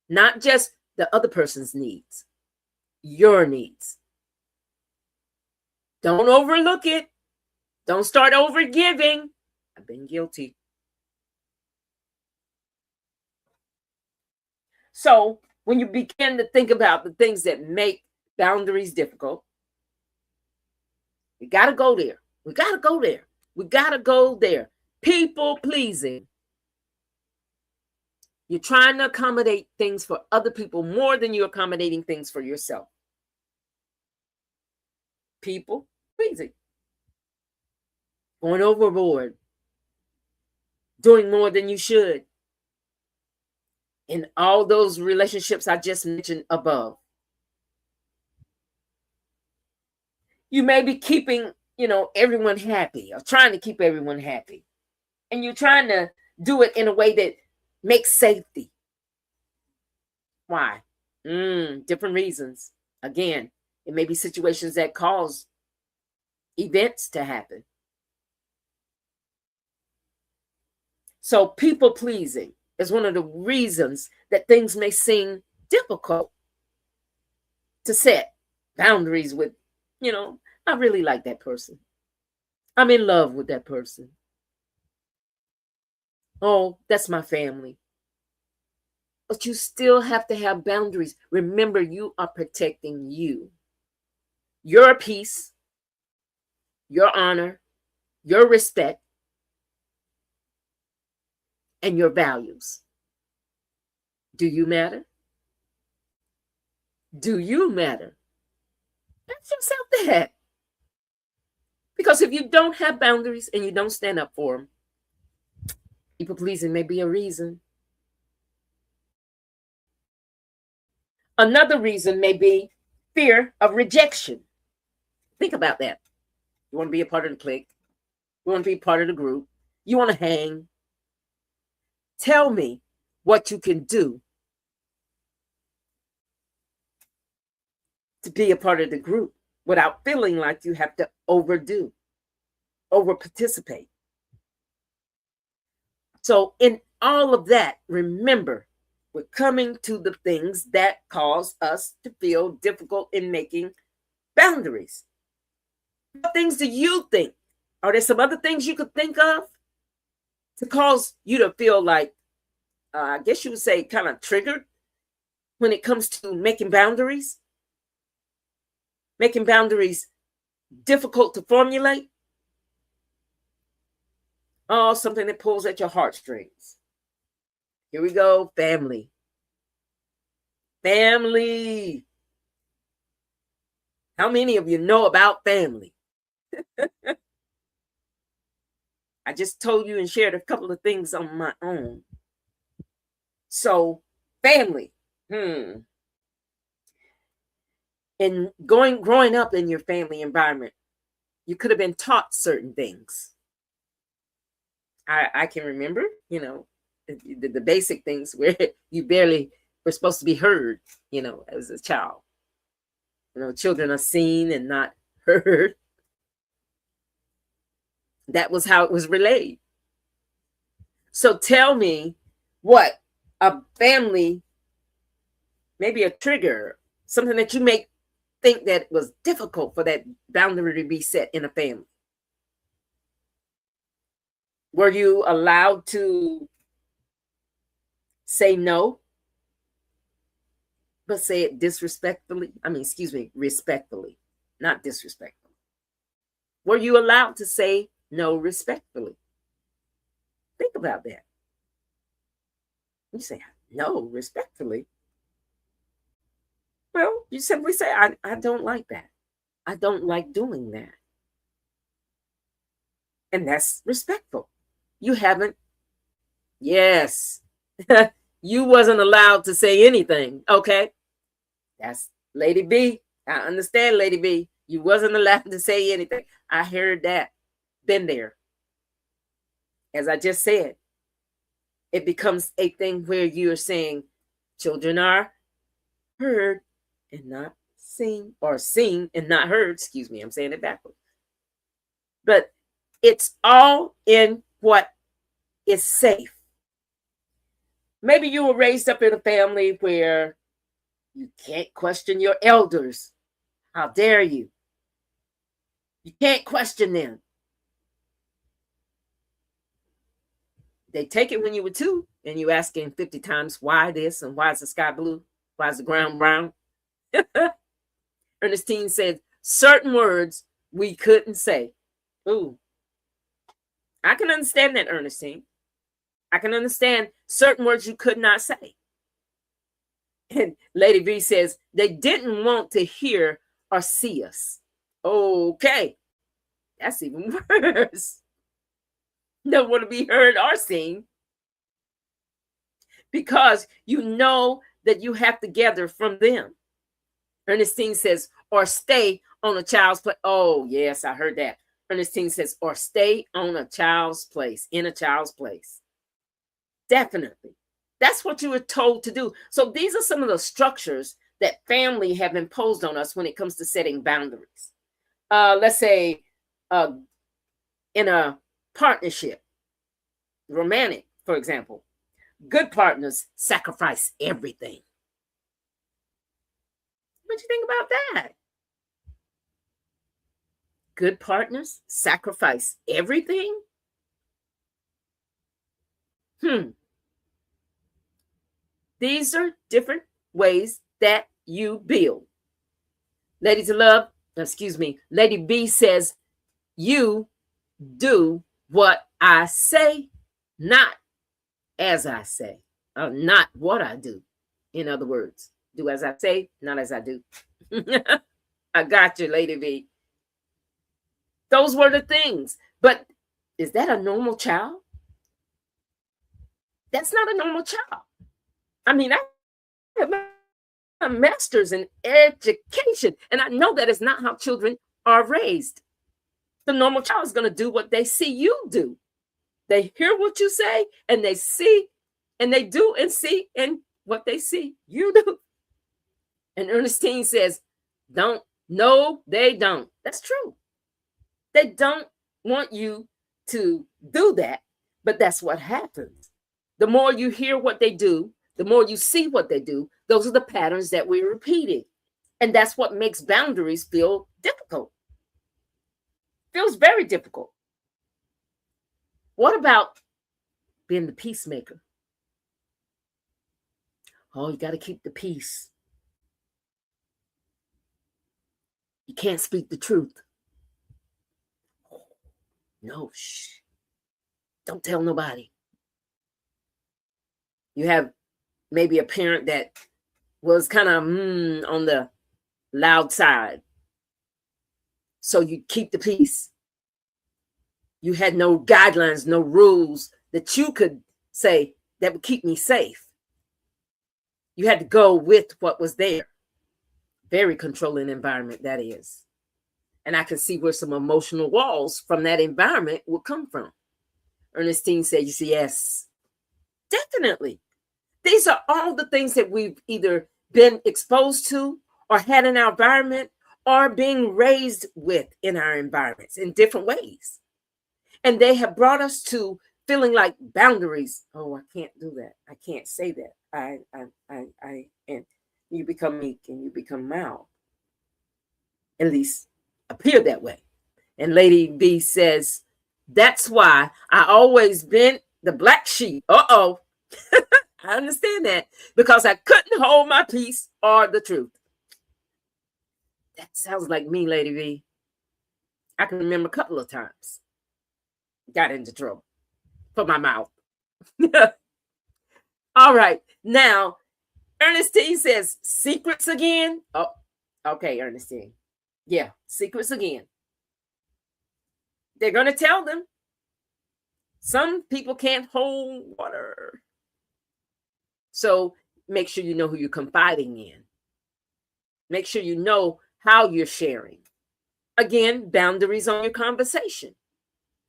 [SPEAKER 3] Not just the other person's needs, your needs. Don't overlook it. Don't start over giving. I've been guilty. So when you begin to think about the things that make boundaries difficult, we got to go there. We got to go there. We got to go there. People pleasing. You're trying to accommodate things for other people more than you're accommodating things for yourself. People pleasing. Going overboard. Doing more than you should. In all those relationships I just mentioned above. You may be keeping, everyone happy or trying to keep everyone happy. And you're trying to do it in a way that makes safety. Why? Different reasons. Again, it may be situations that cause events to happen. So people pleasing is one of the reasons that things may seem difficult to set boundaries with, I really like that person. I'm in love with that person. Oh, that's my family. But you still have to have boundaries. Remember, you are protecting you. Your peace, your honor, your respect, and your values. Do you matter? Do you matter? Ask yourself that. Because if you don't have boundaries and you don't stand up for them, people pleasing may be a reason. Another reason may be fear of rejection. Think about that. You want to be a part of the clique. You want to be part of the group. You want to hang. Tell me what you can do to be a part of the group without feeling like you have to over participate. So in all of that, remember, we're coming to the things that cause us to feel difficult in making boundaries. What things do you think? Are there some other things you could think of to cause you to feel like, I guess you would say, kind of triggered when it comes to making boundaries? Making boundaries difficult to formulate? Oh, something that pulls at your heartstrings. Here we go, family. Family. How many of you know about family? I just told you and shared a couple of things on my own. So, family. And growing up in your family environment, you could have been taught certain things. I can remember, the basic things where you barely were supposed to be heard, as a child. Children are seen and not heard. That was how it was relayed. So tell me what a family, maybe a trigger, something that you may think that was difficult for that boundary to be set in a family. Were you allowed to say no, but say it respectfully, not disrespectfully? Were you allowed to say no respectfully? Think about that. You say no respectfully. Well, you simply say, I don't like that. I don't like doing that. And that's respectful. You haven't. Yes. You wasn't allowed to say anything. Okay. That's Lady B. I understand, Lady B. You wasn't allowed to say anything. I heard that. Been there. As I just said, it becomes a thing where you're saying children are heard and not seen, or seen and not heard. Excuse me, I'm saying it backwards. But it's all in what is safe. Maybe you were raised up in a family where you can't question your elders. How dare you? You can't question them. They take it when you were 2. and you asking 50 times why this and why is the sky blue? Why is the ground brown? Ernestine said certain words we couldn't say. Ooh, I can understand that, Ernestine. I can understand certain words you could not say. And Lady V says they didn't want to hear or see us. Okay, that's even worse. Don't want to be heard or seen because you know that you have to gather from them. Ernestine says, or stay on a child's place. Oh, yes, I heard that. Ernestine says, or stay on a child's place, in a child's place. Definitely. That's what you were told to do. So these are some of the structures that family have imposed on us when it comes to setting boundaries. Let's say in a partnership, romantic, for example, good partners sacrifice everything. What do you think about that? Good partners sacrifice everything? These are different ways that you build. Ladies of love, Lady B says, you do what I say, not as I say, not what I do. In other words, do as I say, not as I do. I got you, Lady B. Those were the things. But is that a normal child? That's not a normal child. I mean, I have my master's in education, and I know that is not how children are raised. The normal child is going to do what they see you do. They hear what you say, and they see, and they do and see, and what they see you do. And Ernestine says, no, they don't. That's true. They don't want you to do that, but that's what happens. The more you hear what they do, the more you see what they do, those are the patterns that we're repeating. And that's what makes boundaries feel difficult. Feels very difficult. What about being the peacemaker? Oh, you got to keep the peace. You can't speak the truth. No, shh. Don't tell nobody. You have maybe a parent that was kind of on the loud side. So you keep the peace. You had no guidelines, no rules that you could say that would keep me safe. You had to go with what was there. Very controlling environment, that is. And I can see where some emotional walls from that environment would come from. Ernestine said, you see, yes, definitely. These are all the things that we've either been exposed to or had in our environment or being raised with in our environments in different ways. And they have brought us to feeling like boundaries. Oh, I can't do that. I can't say that. And you become meek and you become mild. At least appear that way. And Lady B says, that's why I always been the black sheep. I understand that because I couldn't hold my peace or the truth. That sounds like me, Lady V. I can remember a couple of times. Got into trouble for my mouth. All right. Now, Ernestine says, secrets again. Oh, okay, Ernestine. Yeah, secrets again. They're going to tell them. Some people can't hold water. So make sure you know who you're confiding in. Make sure you know how you're sharing. Again, boundaries on your conversation.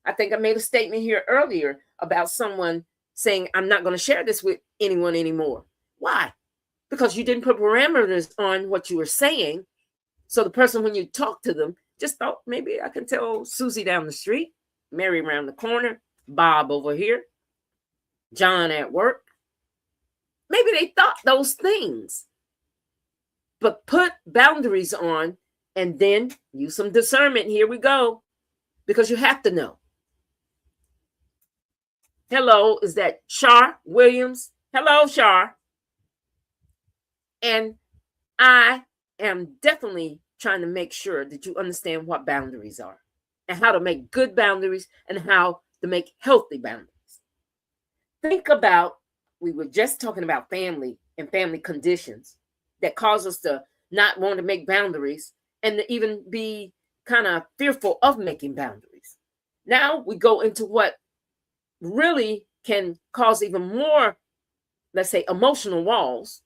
[SPEAKER 3] I think I made a statement here earlier about someone saying, I'm not going to share this with anyone anymore. Why? Because you didn't put parameters on what you were saying. So the person, when you talk to them, just thought, maybe I can tell Susie down the street, Mary around the corner, Bob over here, John at work. Maybe they thought those things. But put boundaries on and then use some discernment. Here we go. Because you have to know. Hello, is that Shar Williams? Hello, Shar. And I am definitely trying to make sure that you understand what boundaries are and how to make good boundaries and how to make healthy boundaries. Think about, we were just talking about family and family conditions that cause us to not want to make boundaries and to even be kind of fearful of making boundaries. Now we go into what really can cause even more, let's say, emotional walls,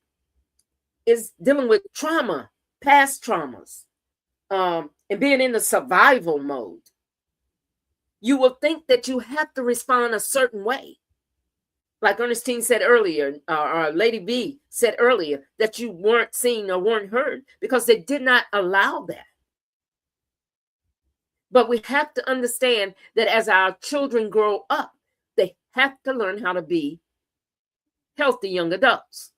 [SPEAKER 3] is dealing with trauma, past traumas, and being in the survival mode. You will think that you have to respond a certain way. Like Ernestine said earlier, or Lady B said earlier, that you weren't seen or weren't heard because they did not allow that. But we have to understand that as our children grow up, they have to learn how to be healthy young adults.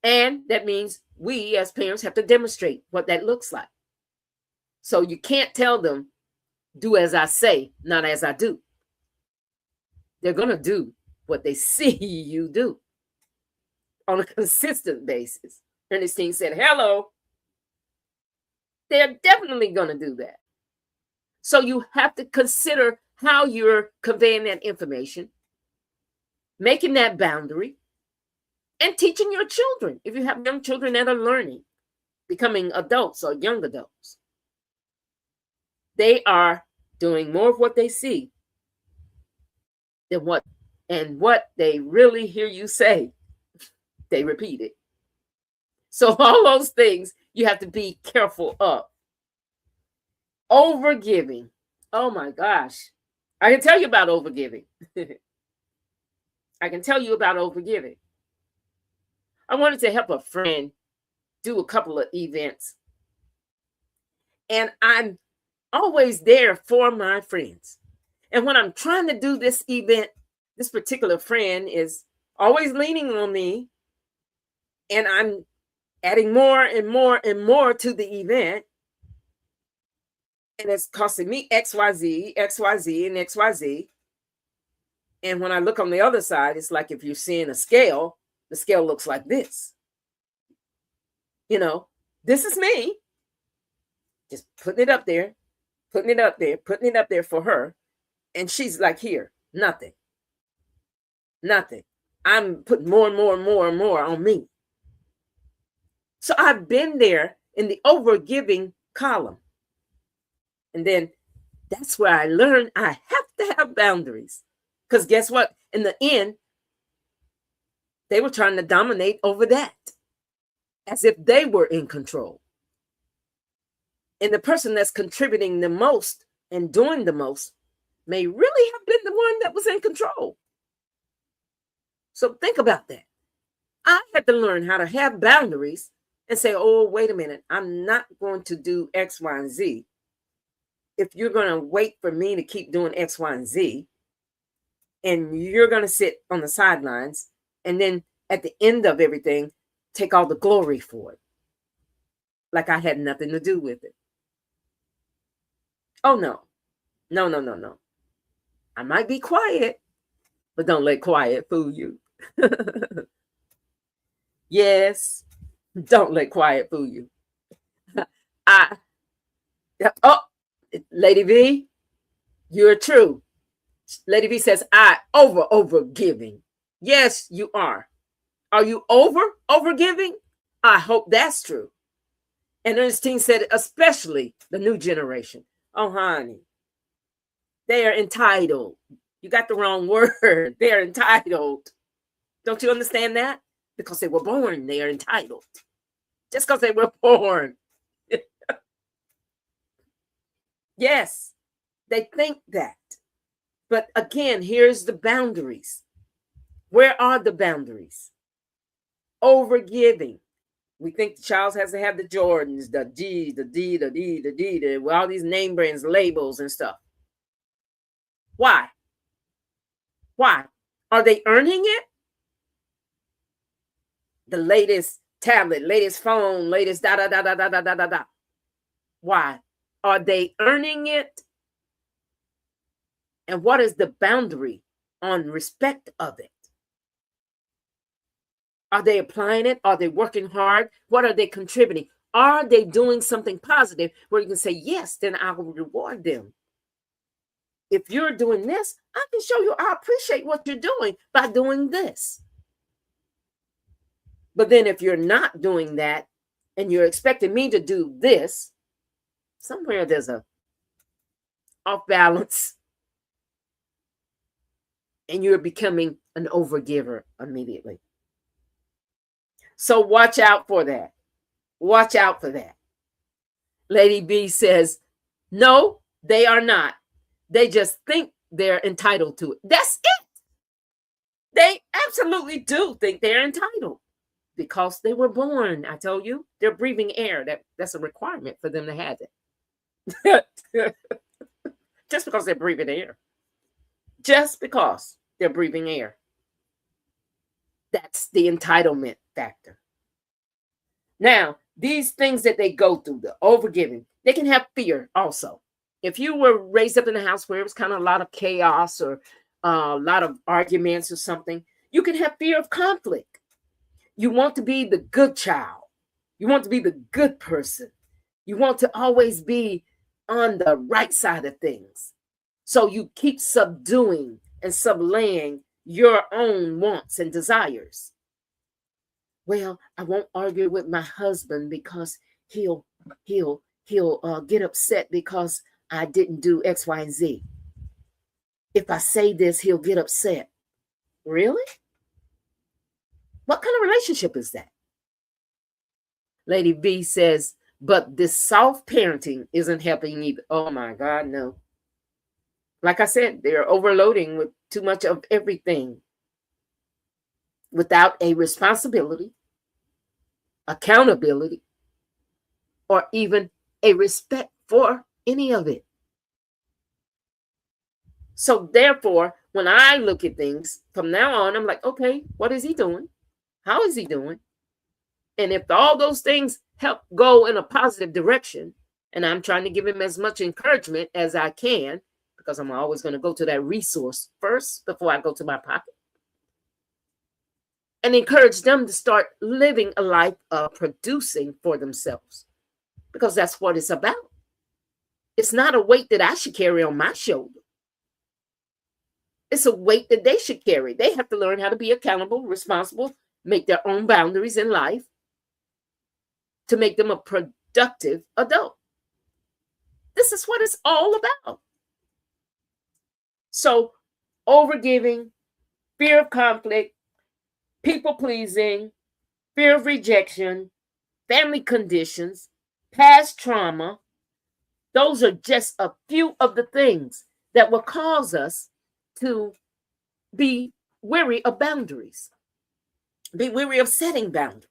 [SPEAKER 3] And that means we as parents have to demonstrate what that looks like. So you can't tell them, do as I say, not as I do. They're going to do what they see you do on a consistent basis. Ernestine said, hello. They're definitely going to do that. So you have to consider how you're conveying that information, making that boundary, and teaching your children. If you have young children that are learning, becoming adults or young adults, they are doing more of what they see than what they really hear you say, they repeat it. So all those things you have to be careful of. Overgiving. Oh my gosh. I can tell you about overgiving. I can tell you about overgiving. I wanted to help a friend do a couple of events. And I'm always there for my friends. And when I'm trying to do this event, this particular friend is always leaning on me. And I'm adding more and more and more to the event. And it's costing me XYZ, XYZ, and XYZ. And when I look on the other side, it's like if you're seeing a scale, the scale looks like this. You know, this is me. Just putting it up there, putting it up there, putting it up there for her. And she's like, here, nothing. Nothing. I'm putting more and more and more and more on me. So I've been there in the overgiving column. And then that's where I learned I have to have boundaries. Because guess what? In the end, they were trying to dominate over that as if they were in control. And the person that's contributing the most and doing the most may really have been the one that was in control. So think about that. I had to learn how to have boundaries and say, oh, wait a minute, I'm not going to do X, Y, and Z. If you're going to wait for me to keep doing X, Y, and Z, and you're going to sit on the sidelines, and then at the end of everything, take all the glory for it. Like I had nothing to do with it. Oh, no. No, no, no, no. I might be quiet, but don't let quiet fool you. Yes, don't let quiet fool you. Lady V, you're true. Lady V says, I over giving. Yes, you are. Are you over giving? I hope that's true. And Ernestine said, especially the new generation. Oh, honey, they are entitled. You got the wrong word. They're entitled. Don't you understand that? Because they were born, they are entitled. Just because they were born. Yes, they think that. But again, here's the boundaries. Where are the boundaries? Overgiving. We think the child has to have the Jordans, the G, the D, the D, the D, with all these name brands, labels and stuff. Why? Why? Are they earning it? The latest tablet, latest phone, latest da da da da da da da da da. Why? Are they earning it? And what is the boundary on respect of it? Are they applying it? Are they working hard? What are they contributing? Are they doing something positive where you can say, yes, then I will reward them? If you're doing this, I can show you I appreciate what you're doing by doing this. But then if you're not doing that and you're expecting me to do this, somewhere there's a off balance and you're becoming an overgiver immediately. So watch out for that. Watch out for that. Lady B says, no, they are not. They just think they're entitled to it. That's it. They absolutely do think they're entitled because they were born. I told you, they're breathing air. That's a requirement for them to have it. Just because they're breathing air. Just because they're breathing air. That's the entitlement factor. Now, these things that they go through, the overgiving, they can have fear also. If you were raised up in a house where it was kind of a lot of chaos or a lot of arguments or something, you can have fear of conflict. You want to be the good child. You want to be the good person. You want to always be on the right side of things. So you keep subduing and sublaying your own wants and desires. Well, I won't argue with my husband because he'll get upset because I didn't do X, Y, and Z. If I say this, he'll get upset. Really? What kind of relationship is that? Lady B says, but this soft parenting isn't helping either. Oh my God, no. Like I said, they're overloading with too much of everything without a responsibility, accountability, or even a respect for any of it. So therefore, when I look at things from now on, I'm like, okay, what is he doing? How is he doing? And if all those things help go in a positive direction, and I'm trying to give him as much encouragement as I can, because I'm always going to go to that resource first before I go to my pocket, and encourage them to start living a life of producing for themselves, because that's what it's about. It's not a weight that I should carry on my shoulder. It's a weight that they should carry. They have to learn how to be accountable, responsible, make their own boundaries in life to make them a productive adult. This is what it's all about. So, overgiving, fear of conflict, people pleasing, fear of rejection, family conditions, past trauma, those are just a few of the things that will cause us to be weary of boundaries, be weary of setting boundaries.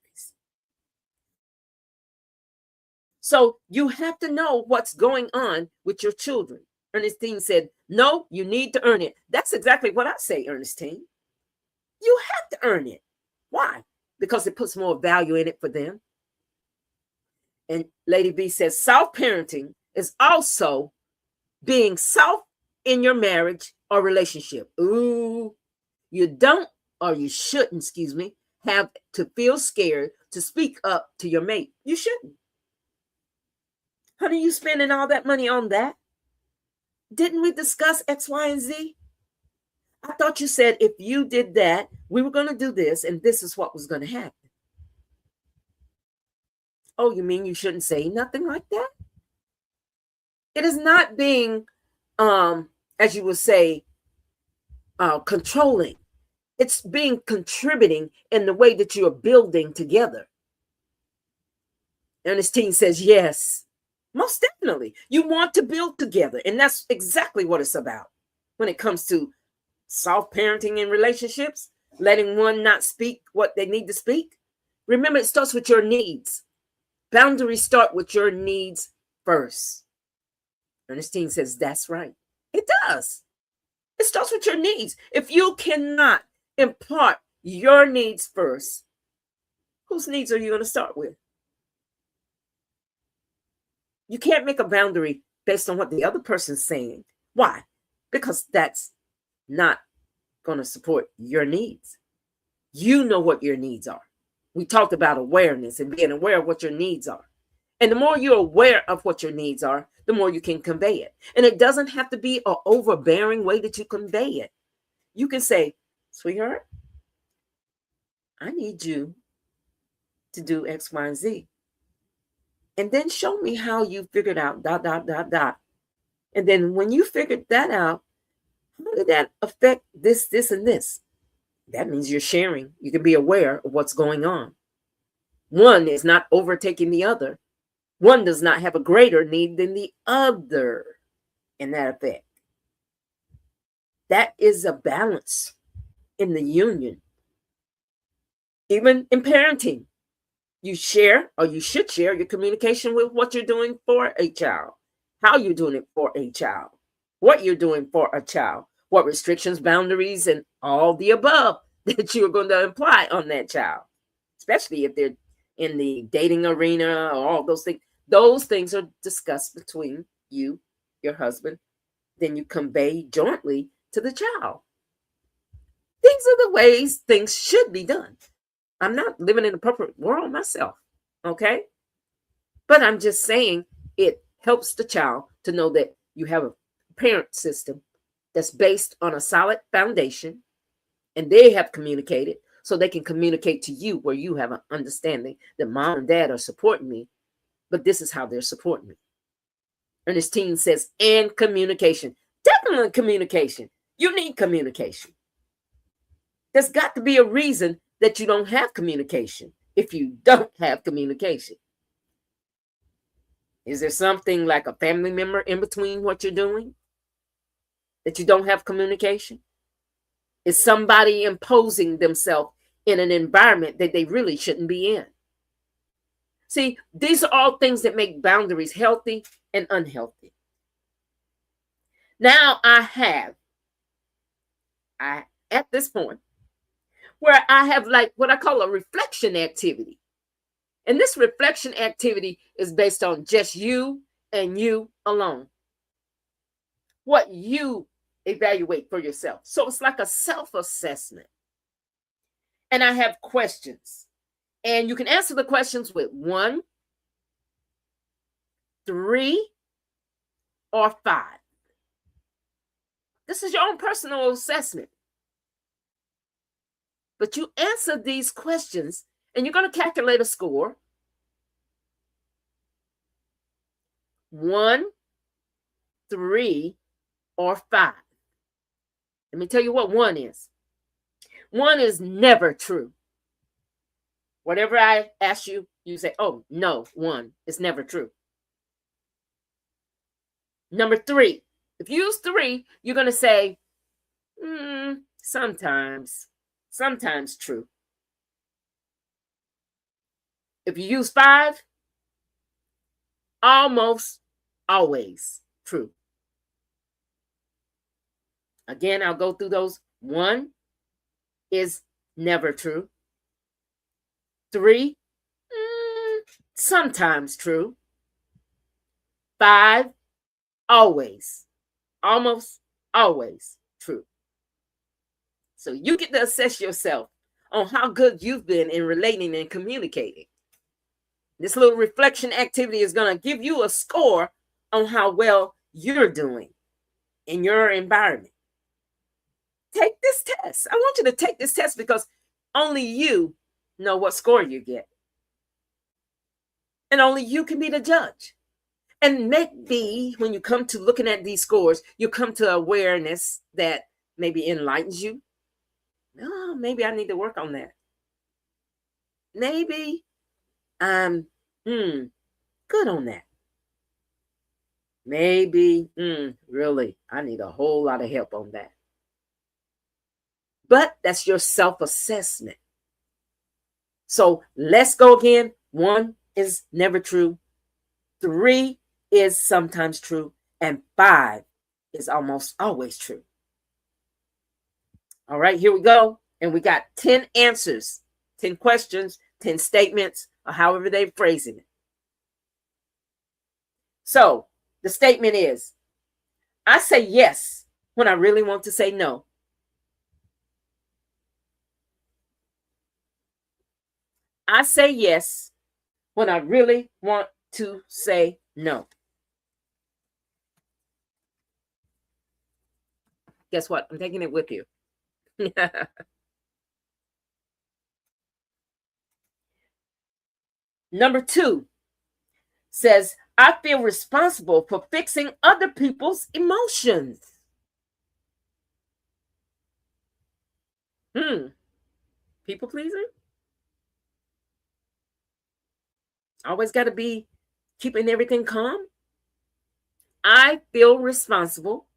[SPEAKER 3] So you have to know what's going on with your children. Ernestine said, no, you need to earn it. That's exactly what I say, Ernestine. You have to earn it. Why? Because it puts more value in it for them. And Lady B says, soft parenting is also being soft in your marriage or relationship. Ooh, you don't, or you shouldn't, have to feel scared to speak up to your mate. You shouldn't. Honey, you spending all that money on that? Didn't we discuss X, Y, and Z? I thought you said if you did that, we were going to do this, and this is what was going to happen. Oh, you mean you shouldn't say nothing like that? It is not being, as you would say, controlling. It's being contributing in the way that you're building together. Ernestine says, yes, most definitely. You want to build together. And that's exactly what it's about when it comes to soft parenting in relationships, letting one not speak what they need to speak. Remember, it starts with your needs. Boundaries start with your needs first. Ernestine says, that's right. It does. It starts with your needs. If you cannot impart your needs first, whose needs are you going to start with? You can't make a boundary based on what the other person's saying. Why? because that's not going to support your needs. You know what your needs are. We talked about awareness and being aware of what your needs are. And the more you're aware of what your needs are, the more you can convey it. And it doesn't have to be an overbearing way that you convey it. You can say, sweetheart, I need you to do X, Y, and Z. And then show me how you figured out ... And then when you figured that out, how did that affect this, and this? That means you're sharing. You can be aware of what's going on. One is not overtaking the other. One does not have a greater need than the other in that effect. That is a balance in the union. Even in parenting, you share, or you should share, your communication with what you're doing for a child, how you're doing it for a child, what you're doing for a child, what restrictions, boundaries, and all the above that you're going to apply on that child, especially if they're in the dating arena or all those things. Those things are discussed between you, your husband, then you convey jointly to the child. These are the ways things should be done. I'm not living in a perfect world myself, okay? But I'm just saying it helps the child to know that you have a parent system that's based on a solid foundation, and they have communicated, so they can communicate to you where you have an understanding that mom and dad are supporting me, but this is how they're supporting me. Ernestine says, and communication. Definitely communication. You need communication. There's got to be a reason that you don't have communication if you don't have communication. Is there something like a family member in between what you're doing that you don't have communication? Is somebody imposing themselves in an environment that they really shouldn't be in? See, these are all things that make boundaries healthy and unhealthy. Now at this point, where I have like what I call a reflection activity. And this reflection activity is based on just you and you alone. What you evaluate for yourself. So it's like a self-assessment. And I have questions. And you can answer the questions with 1, 3, or 5. This is your own personal assessment. But you answer these questions and you're going to calculate a score. 1, 3, or 5. Let me tell you what 1 is. 1 is never true. Whatever I ask you, you say, oh, no, 1 is never true. Number 3, if you use 3, you're going to say, sometimes true. If you use 5, almost always true. Again, I'll go through those. 1 is never true. 3, sometimes true. 5, always, almost always true. So you get to assess yourself on how good you've been in relating and communicating. This little reflection activity is going to give you a score on how well you're doing in your environment. Take this test. I want you to take this test because only you know what score you get. And only you can be the judge. And maybe when you come to looking at these scores, you come to awareness that maybe enlightens you. Oh, maybe I need to work on that. Maybe I'm good on that. Maybe, really, I need a whole lot of help on that. But that's your self-assessment. So let's go again. 1 is never true. 3 is sometimes true. And 5 is almost always true. All right, here we go. And we got 10 answers, 10 questions, 10 statements, or however they're phrasing it. So the statement is, I say yes when I really want to say no. I say yes when I really want to say no. Guess what? I'm taking it with you. Number 2 says, I feel responsible for fixing other people's emotions. People pleaser? Always got to be keeping everything calm. I feel responsible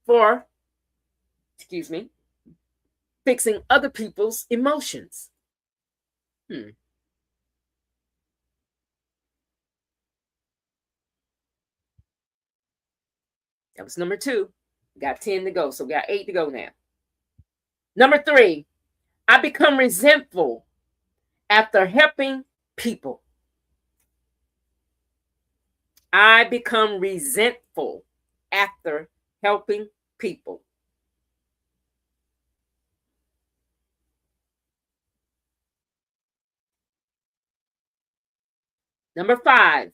[SPEAKER 3] for, fixing other people's emotions. That was number 2. We got 10 to go, so we got 8 to go now. Number 3, I become resentful after helping people. I become resentful after helping people. Number 5,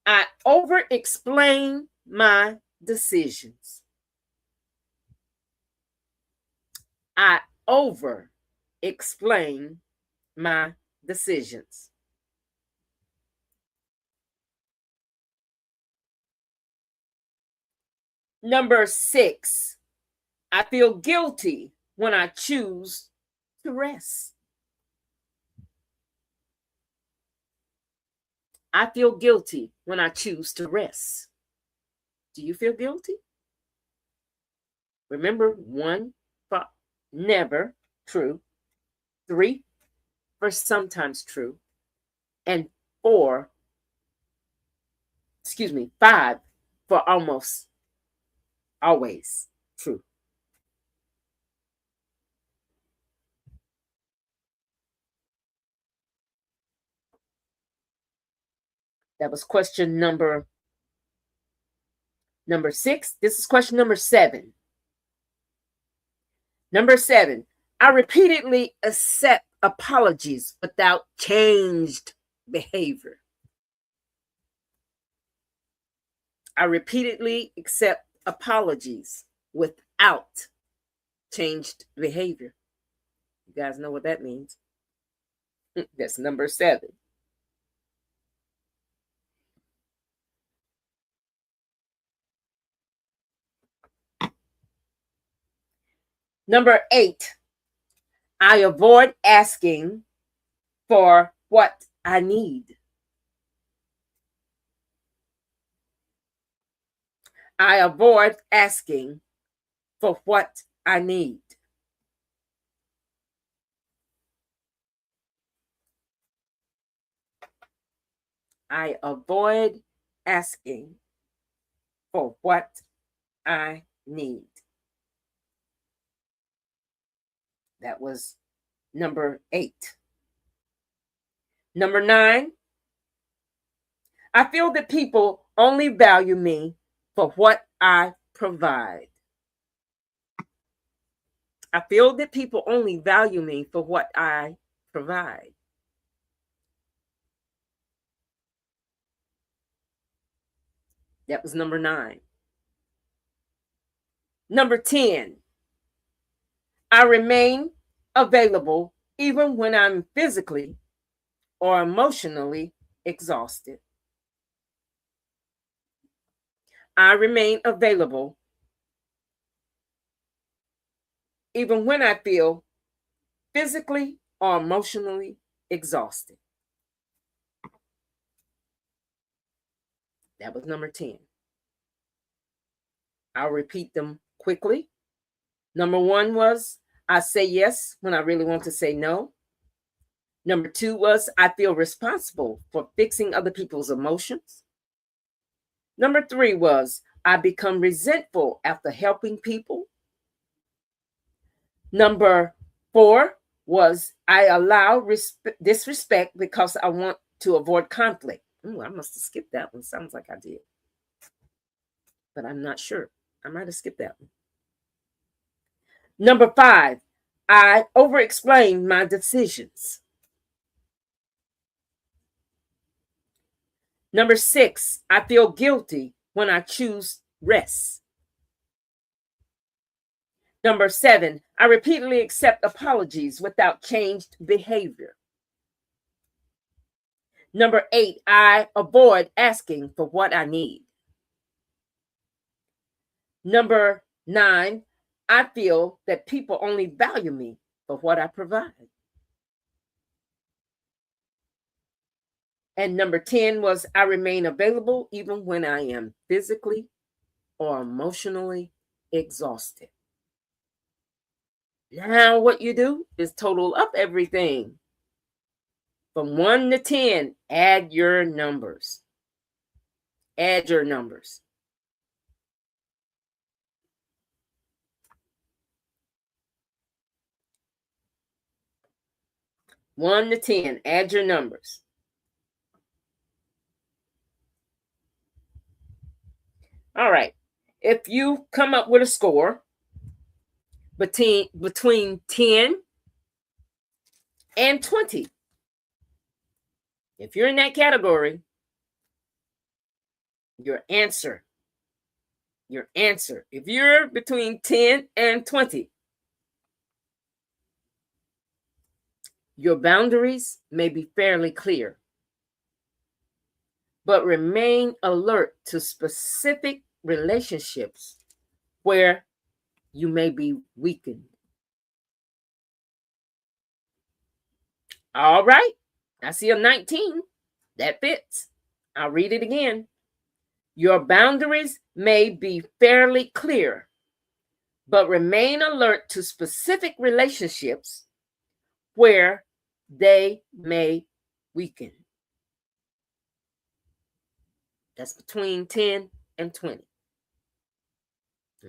[SPEAKER 3] I over-explain my decisions. I over-explain my decisions. Number 6, I feel guilty when I choose to rest. I feel guilty when I choose to rest. Do you feel guilty? Remember, 1 for never true, 3 for sometimes true, and 5 for almost always true. That was question number 6. This is question number 7. Number 7, I repeatedly accept apologies without changed behavior. I repeatedly accept apologies without changed behavior. You guys know what that means. That's number 7. Number 8, I avoid asking for what I need. I avoid asking for what I need. I avoid asking for what I need. That was number 8. Number 9, I feel that people only value me for what I provide. I feel that people only value me for what I provide. That was number 9. Number 10, I remain available even when I'm physically or emotionally exhausted. I remain available even when I feel physically or emotionally exhausted. That was number 10. I'll repeat them quickly. Number 1 was, I say yes when I really want to say no. Number 2 was, I feel responsible for fixing other people's emotions. Number 3 was, I become resentful after helping people. Number 4 was, I allow disrespect because I want to avoid conflict. Ooh, I must have skipped that one. Sounds like I did. but I'm not sure. I might have skipped that one. Number 5, I over-explain my decisions. Number 6, I feel guilty when I choose rest. Number 7, I repeatedly accept apologies without changed behavior. Number 8, I avoid asking for what I need. Number 9, I feel that people only value me for what I provide. And number 10 was I remain available even when I am physically or emotionally exhausted. Now what you do is total up everything. From 1 to 10, add your numbers. Add your numbers. One to 10, add your numbers. All right. If you come up with a score between 10 and 20, if you're in that category, your answer, if you're between 10 and 20, your boundaries may be fairly clear, but remain alert to specific relationships where you may be weakened. All right, I see a 19. That fits. I'll read it again. Your boundaries may be fairly clear, but remain alert to specific relationships where they may weaken. That's between 10 and 20.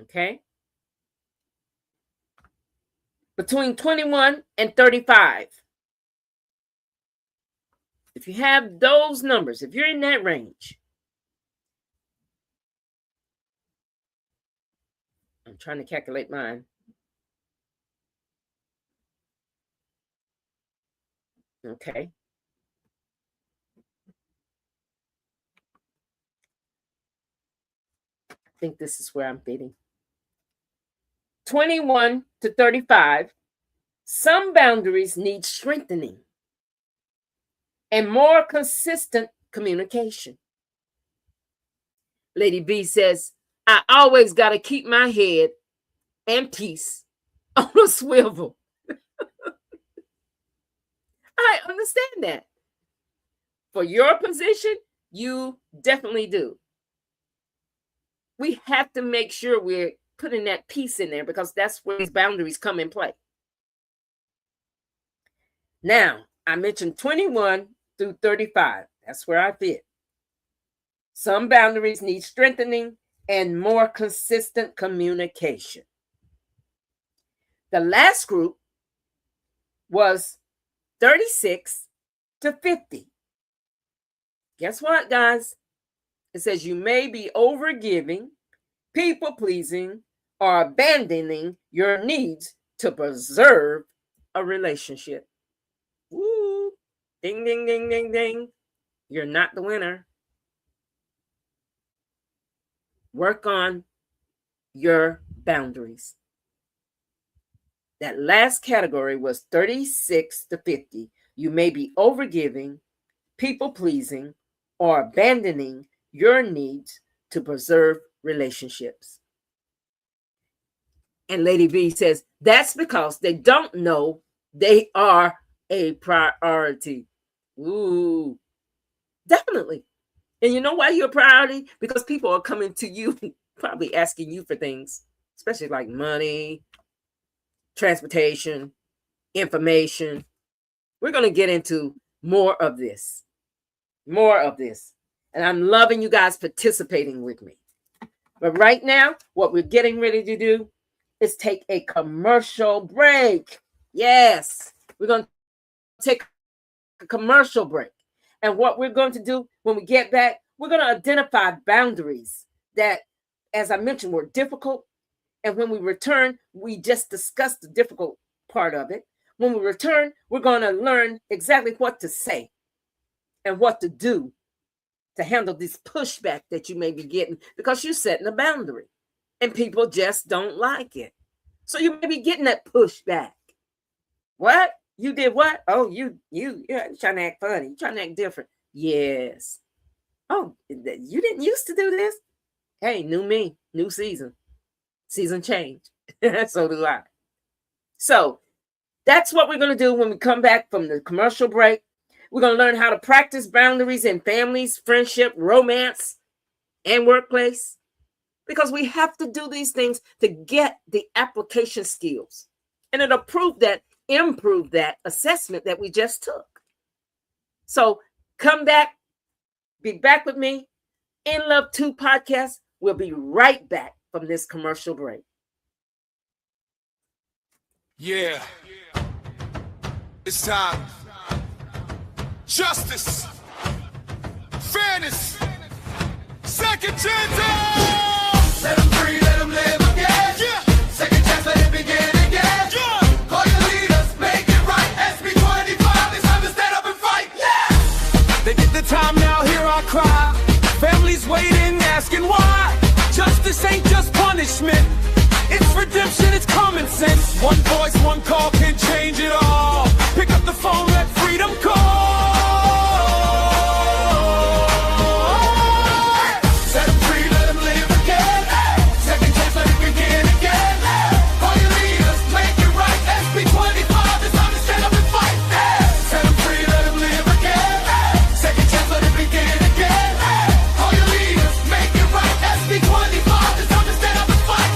[SPEAKER 3] Okay? Between 21 and 35. If you have those numbers, if you're in that range, I'm trying to calculate mine. Okay. I think this is where I'm fitting. 21 to 35, some boundaries need strengthening and more consistent communication. Lady B says, I always got to keep my head and peace on a swivel. I understand that. For your position, you definitely do. We have to make sure we're putting that peace in there because that's where these boundaries come in play. Now, I mentioned 21 through 35. That's where I fit. Some boundaries need strengthening and more consistent communication. The last group was 36 to 50. Guess what, guys? It says you may be overgiving, people-pleasing, or abandoning your needs to preserve a relationship. Woo! Ding, ding, ding, ding, ding. You're not the winner. Work on your boundaries. That last category was 36 to 50. You may be overgiving, people-pleasing, or abandoning your needs to preserve relationships. And Lady V says, that's because they don't know they are a priority. Ooh, definitely. And you know why you're a priority? Because people are coming to you, probably asking you for things, especially like money, transportation, information. We're going to get into more of this. And I'm loving you guys participating with me. But right now, what we're getting ready to do is take a commercial break. Yes, we're going to take a commercial break. And what we're going to do when we get back, we're going to identify boundaries that as I mentioned, were difficult. And when we return, we just discussed the difficult part of it. When we return, we're going to learn exactly what to say and what to do to handle this pushback that you may be getting because you're setting a boundary and people just don't like it. So you may be getting that pushback. What? You did what? Oh, you're trying to act funny. You're trying to act different. Yes. Oh, you didn't used to do this? Hey, new me, new season. Season change. So do I. So that's what we're going to do when we come back from the commercial break. We're going to learn how to practice boundaries in families, friendship, romance, and workplace. Because we have to do these things to get the application skills. And it'll improve that assessment that we just took. So come back. Be back with me. INN L.U.V.E podcast. We'll be right back from this commercial break.
[SPEAKER 4] Yeah. It's time. Justice. Fairness. Second chance. Let them free, let them live again. Yeah. Second chance, let it begin again. Yeah. Call your leaders, make it right. SB 25, it's time to stand up and fight. Yeah. They did the time, now hear our cry. Families waiting, asking why. Justice ain't just punishment. It's redemption, it's common sense. One voice, one call can change it all. Pick up the phone, let freedom call. Set them free, let them live again. Second chance, let it begin again. Call your leaders, make it right. SB 25, it's time to stand up and fight. Set them free, let them live again. Second chance, let it begin again. Call your leaders, make it right. SB 25, it's time to stand up and fight.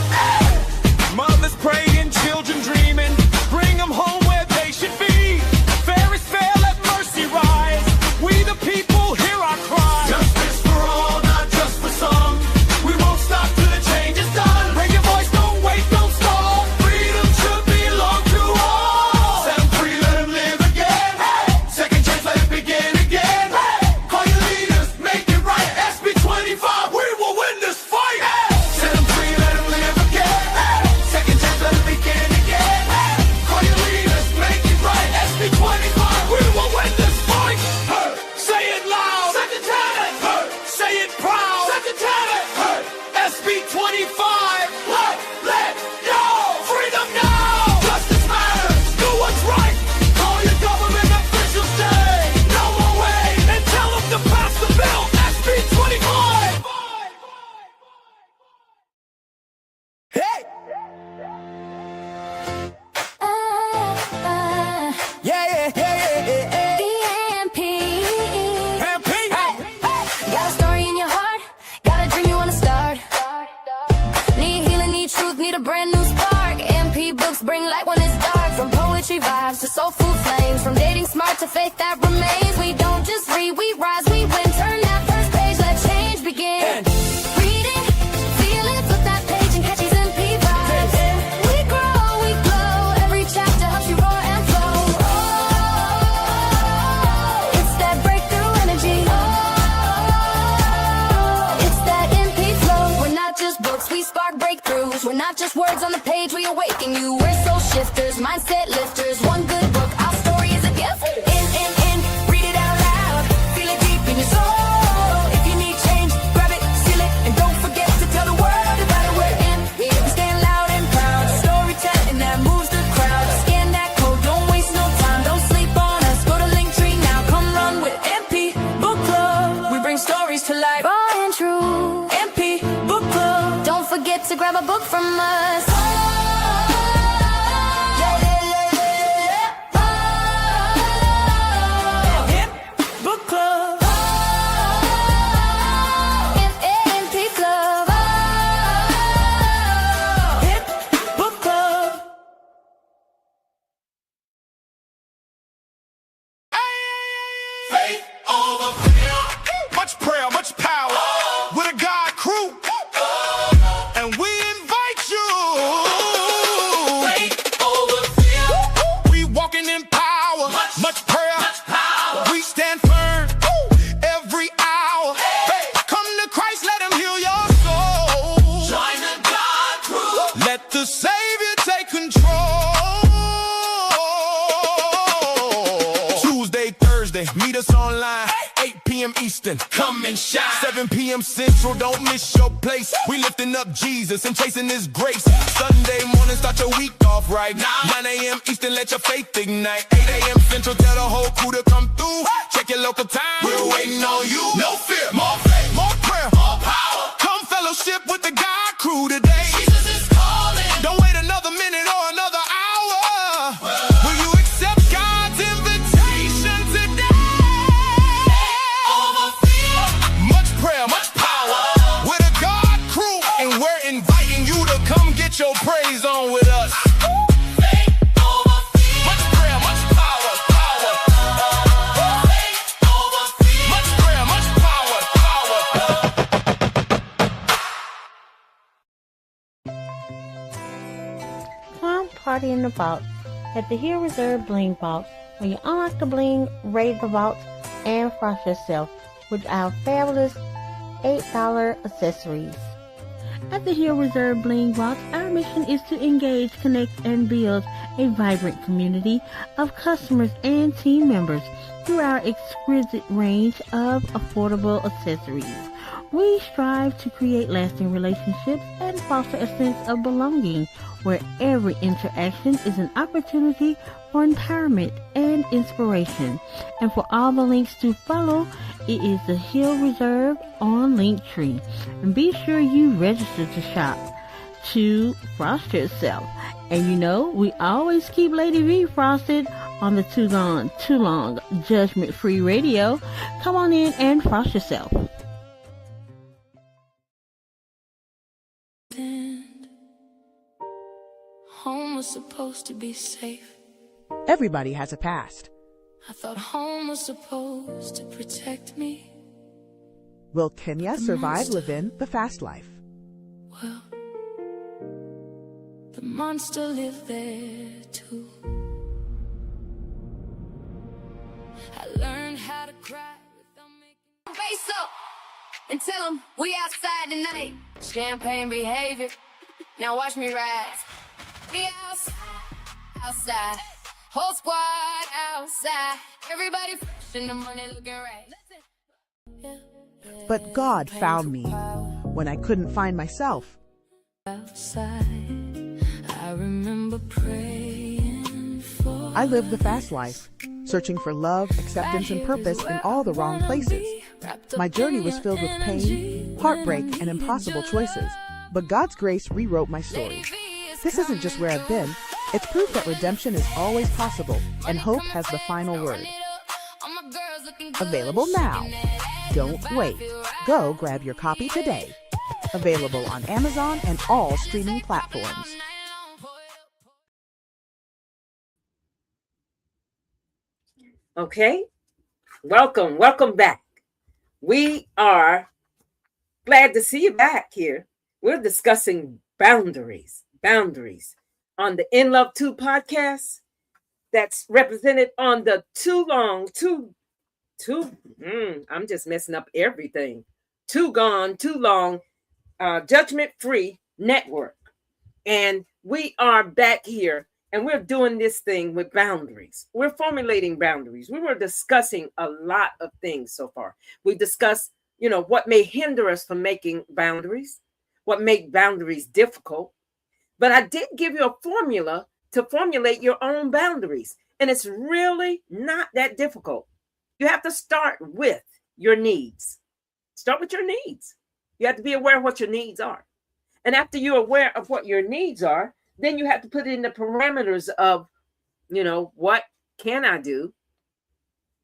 [SPEAKER 4] Mothers praying, children dreaming, bring them home where they should be. Fair is fair, let mercy rise. We the people hear our cry. Justice for all, not just for some. We won't stop till the change is done. Bring your voice, don't wait, don't stall. Freedom should belong to all. Set them free, let them live again. Second chance, let it begin again. Call your leaders, make it right. SB 25, we will win this fight. Set them free, let them live again. Second chance, let it begin again. Call your leaders, make it right. SB 25, we will win this fight. Say it loud. Second time. Say it proud. Second time. SB 25. Let go. Freedom now. Justice matters. Do what's right. Call your government officials today. No more wait. And tell them to pass the bill. SB 25. Hey. Yeah. MP.
[SPEAKER 1] Got a story in your heart, got a dream you wanna start. Need healing, need truth, need a brand new spark. MP books bring light when it's dark. From poetry vibes to soul food flames, from dating smart to faith that remains. We don't just read, we rise, we win. Turn that first page, let change begin. Read it, feel it, flip that page and catch these MP vibes. We grow, we glow, every chapter helps you roar and flow. Oh, it's that breakthrough energy. Oh, it's that MP flow. We're not just books, we spark breakthroughs. We're not just words on the page, we awaken you. We're soul shifters, mindset lifters. One good book, our story is a gift. In, read it out loud. Feel it deep in your soul. If you need change, grab it, seal it, and don't forget to tell the world about it. We're in here, we stand loud and proud. Storytelling that moves the crowd. Scan that code, don't waste no time. Don't sleep on us, go to Linktree now. Come run with MP Book Club. We bring stories to life, raw and true. MP Book Club. Don't forget to grab a book from us.
[SPEAKER 4] Book club.
[SPEAKER 1] MP Club.
[SPEAKER 4] Book club. Faith over fear. Much prayer, much power. With a God crew. And we invite you. Faith over fear. We walking in power. Much prayer. We stand firm every hour. Come to Christ, let him heal your soul. Meet us online, 8 p.m. Eastern. Come and shine. 7 p.m. Central, don't miss your place. We lifting up Jesus and chasing his grace. Sunday morning, start your week off right. 9 a.m. Eastern, let your faith ignite. 8 a.m. Central, tell the whole crew to come through. Check your local time. We're waiting on you. No fear, more faith, more prayer, more power. Come fellowship with the God crew today. Jesus is calling. Don't wait another minute or another hour. Will you accept God's invitation today? Overfeel. Much prayer, much power. With a God crew, and we're inviting you to come get your praise on with us.
[SPEAKER 5] Party in the vault at the Here Reserve Bling Vault, where you unlock the bling, raid the vault, and frost yourself with our fabulous $8 accessories. At the Here Reserve Bling Vault, our mission is to engage, connect, and build a vibrant community of customers and team members through our exquisite range of affordable accessories. We strive to create lasting relationships and foster a sense of belonging, where every interaction is an opportunity for empowerment and inspiration. And for all the links to follow, it is the Hill Reserve on Linktree. And be sure you register to shop to frost yourself. And you know, we always keep Lady V frosted on the Too Gone Too Long Judgment-Free Radio. Come on in and frost yourself.
[SPEAKER 1] Home was supposed to be safe.
[SPEAKER 6] Everybody has a past.
[SPEAKER 1] I thought home was supposed to protect me.
[SPEAKER 6] Will Kenya survive living the fast life?
[SPEAKER 1] Well, the monster lived there too. I learned how to cry without making face up and tell them we outside tonight. Champagne behavior. Now watch me rise. We outside, whole squad outside. Everybody fresh in the money looking right.
[SPEAKER 6] But God found me when I couldn't find myself.
[SPEAKER 1] Outside, I remember praying for.
[SPEAKER 6] I lived the fast life, searching for love, acceptance, and purpose in all the wrong places. My journey was filled with pain, heartbreak, and impossible choices. But God's grace rewrote my story. This isn't just where I've been. It's proof that redemption is always possible, and hope has the final word. Available now. Don't wait. Go grab your copy today. Available on Amazon and all streaming platforms.
[SPEAKER 3] Okay, welcome back. We are glad to see you back here. We're discussing boundaries on the INN L.U.V.E. podcast that's represented on the I'm just messing up everything. Too Gone Too Long Judgment-Free Network. And we are back here and we're doing this thing with boundaries. We're formulating boundaries. We were discussing a lot of things so far. We discussed, what may hinder us from making boundaries, what make boundaries difficult. But I did give you a formula to formulate your own boundaries. And it's really not that difficult. You have to start with your needs. Start with your needs. You have to be aware of what your needs are. And after you're aware of what your needs are, then you have to put in the parameters of, what can I do?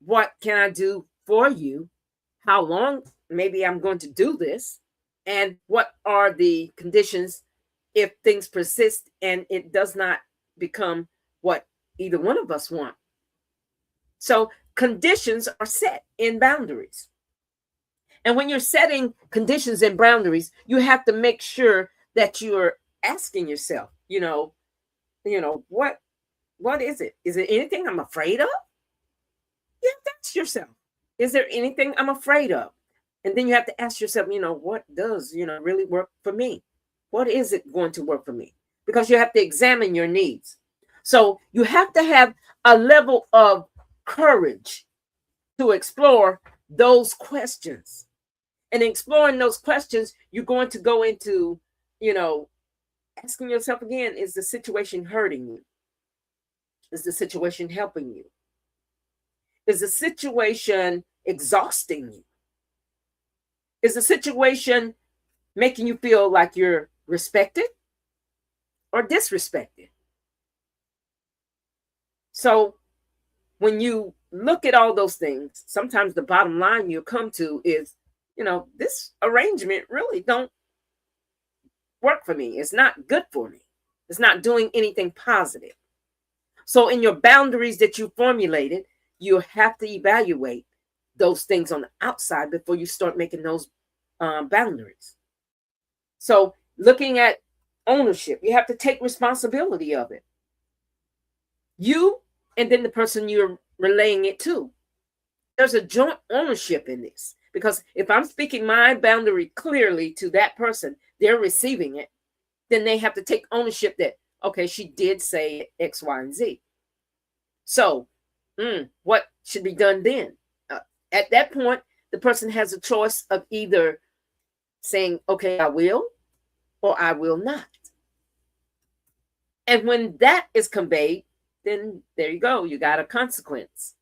[SPEAKER 3] What can I do for you? How long maybe I'm going to do this? And what are the conditions if things persist and it does not become what either one of us want? So conditions are set in boundaries. And when you're setting conditions and boundaries, you have to make sure that you're asking yourself, what is it? Is it anything I'm afraid of? You have to ask yourself, is there anything I'm afraid of? And then you have to ask yourself, what does, really work for me? What is it going to work for me? Because you have to examine your needs. So you have to have a level of courage to explore those questions. And exploring those questions, you're going to go into, asking yourself again, is the situation hurting you? Is the situation helping you? Is the situation exhausting you? Is the situation making you feel like you're respected or disrespected? So when you look at all those things, sometimes the bottom line you come to is, this arrangement really don't work for me. It's not good for me. It's not doing anything positive. So in your boundaries that you formulated, you have to evaluate those things on the outside before you start making those boundaries. So looking at ownership, you have to take responsibility of it. You and then the person you're relaying it to. There's a joint ownership in this, because if I'm speaking my boundary clearly to that person, they're receiving it, then they have to take ownership that, okay, she did say X, Y, and Z. So what should be done then? At that point, the person has a choice of either saying, okay, I will, or I will not. And when that is conveyed, then there you go. You got a consequence.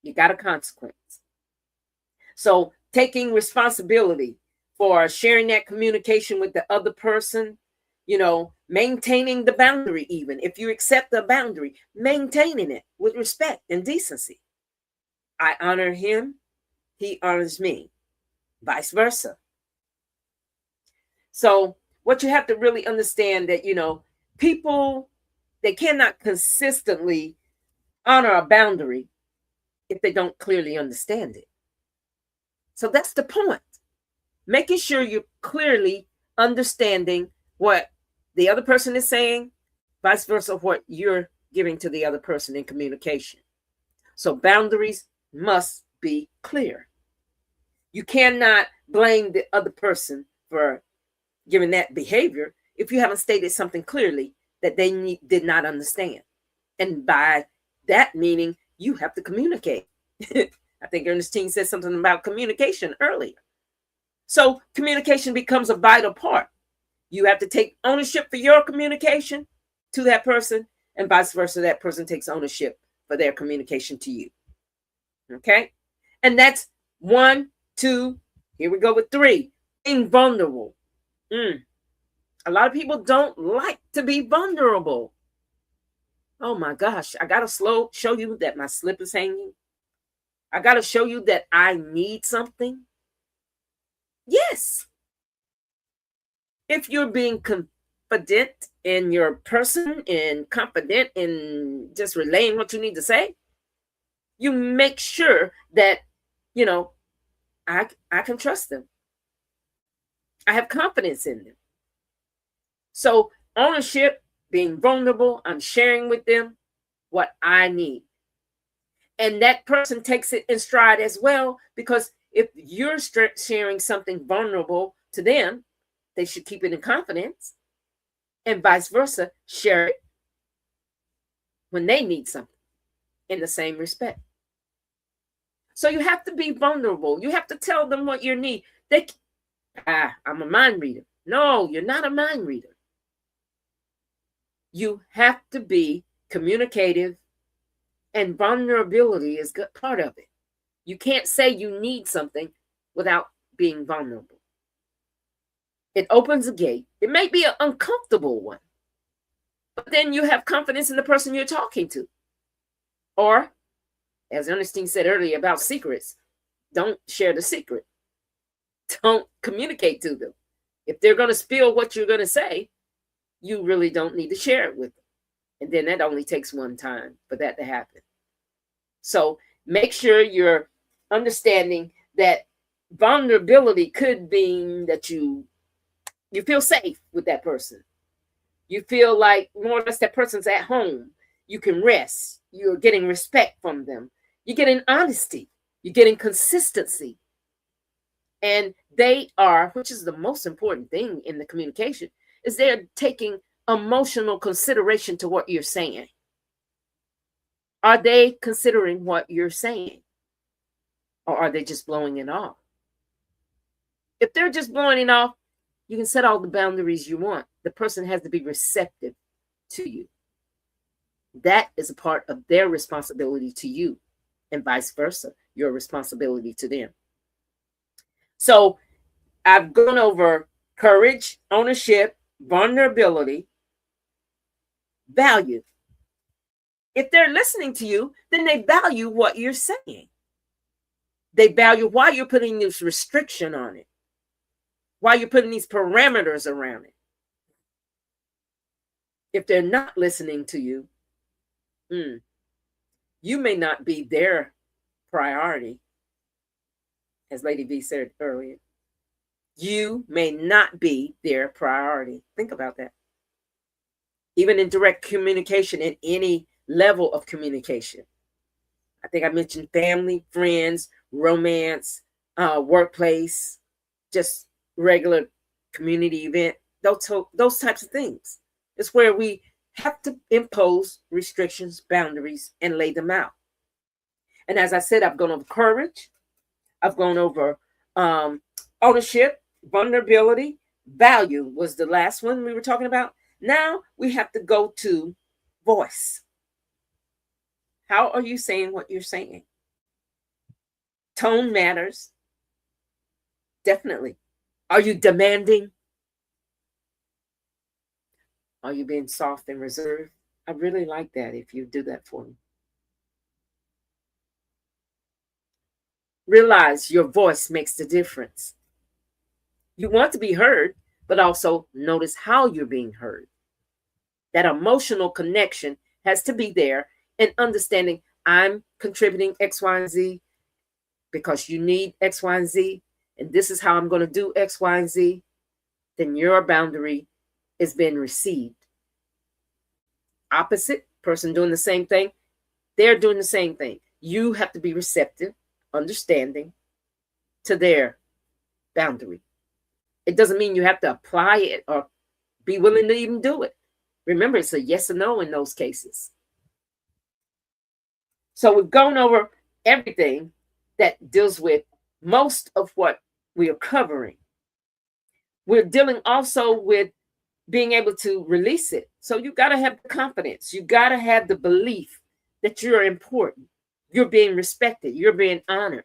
[SPEAKER 3] You got a consequence. So taking responsibility for sharing that communication with the other person, maintaining the boundary, even if you accept the boundary, maintaining it with respect and decency. I honor him, he honors me, vice versa. So what you have to really understand that, people, they cannot consistently honor a boundary if they don't clearly understand it. So that's the point. Making sure you're clearly understanding what the other person is saying, vice versa, what you're giving to the other person in communication. So boundaries must be clear. You cannot blame the other person for giving that behavior if you haven't stated something clearly that they did not understand. And by that meaning, you have to communicate. I think Ernestine said something about communication earlier. So communication becomes a vital part. You have to take ownership for your communication to that person, and vice versa, that person takes ownership for their communication to you. Okay? And that's 1, 2, here we go with 3, being vulnerable. A lot of people don't like to be vulnerable. Oh my gosh, I gotta show you that my slip is hanging. I gotta show you that I need something. Yes. If you're being confident in your person and confident in just relaying what you need to say, you make sure that, I can trust them. I have confidence in them. So ownership, being vulnerable, I'm sharing with them what I need. And that person takes it in stride as well, because if you're sharing something vulnerable to them, they should keep it in confidence, and vice versa, share it when they need something in the same respect. So you have to be vulnerable. You have to tell them what you need. I'm a mind reader. No, you're not a mind reader. You have to be communicative, and vulnerability is a part of it. You can't say you need something without being vulnerable. It opens a gate. It may be an uncomfortable one, but then you have confidence in the person you're talking to. Or, as Ernestine said earlier about secrets, don't share the secret. Don't communicate to them. If they're going to spill what you're going to say, you really don't need to share it with them. And then that only takes one time for that to happen. So make sure you're understanding that vulnerability could mean that you feel safe with that person. You feel like more or less that person's at home. You can rest. You're getting respect from them. You're getting honesty. You're getting consistency. And they are, which is the most important thing in the communication, is they're taking emotional consideration to what you're saying. Are they considering what you're saying? Or are they just blowing it off? If they're just blowing it off, you can set all the boundaries you want. The person has to be receptive to you. That is a part of their responsibility to you, and vice versa, your responsibility to them. So I've gone over courage, ownership, vulnerability, value. If they're listening to you, then they value what you're saying. They value why you're putting this restriction on it, why you're putting these parameters around it. If they're not listening to you, you may not be their priority, as Lady V said earlier. You may not be their priority. Think about that. Even in direct communication, in any level of communication. I think I mentioned family, friends, romance, workplace, just regular community event, those types of things. It's where we have to impose restrictions, boundaries, and lay them out. And as I said, I've gone over courage. I've gone over ownership, vulnerability, value was the last one we were talking about. Now we have to go to voice. How are you saying what you're saying? Tone matters. Definitely. Are you demanding? Are you being soft and reserved? I really like that if you do that for me. Realize your voice makes the difference. You want to be heard, but also notice how you're being heard. That emotional connection has to be there, and understanding I'm contributing X, Y, and Z because you need X, Y, and Z, and this is how I'm going to do X, Y, and Z, then your boundary is being received. Opposite person doing the same thing, they're doing the same thing. You have to be receptive, understanding to their boundary. It doesn't mean you have to apply it or be willing to even do it. Remember, it's a yes or no in those cases. So we've gone over everything that deals with most of what we are covering. We're dealing also with being able to release it. So you got to have the confidence. You got to have the belief that you're important. You're being respected. You're being honored.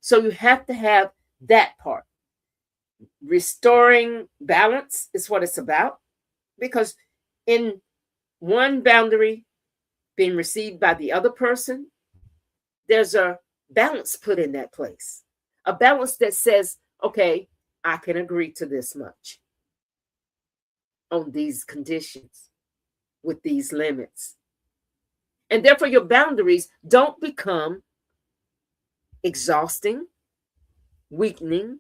[SPEAKER 3] So you have to have that part. Restoring balance is what it's about. Because in one boundary being received by the other person, there's a balance put in that place. A balance that says, okay, I can agree to this much on these conditions with these limits. And therefore your boundaries don't become exhausting, weakening.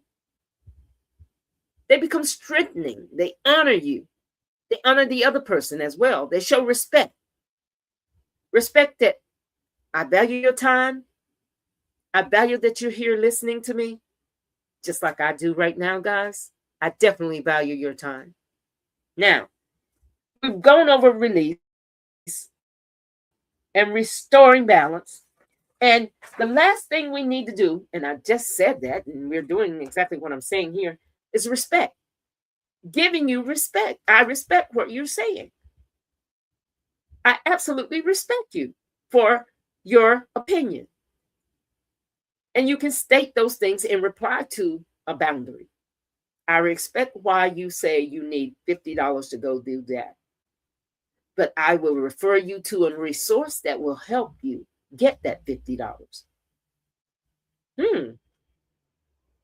[SPEAKER 3] They become strengthening. They honor you. They honor the other person as well. They show respect. Respect that I value your time. I value that you're here listening to me, just like I do right now, guys. I definitely value your time. Now, we've gone over release and restoring balance. And the last thing we need to do, and I just said that, and we're doing exactly what I'm saying here, is respect. Giving you respect. I respect what you're saying. I absolutely respect you for your opinion. And you can state those things in reply to a boundary. I respect why you say you need $50 to go do that. But I will refer you to a resource that will help you get that $50.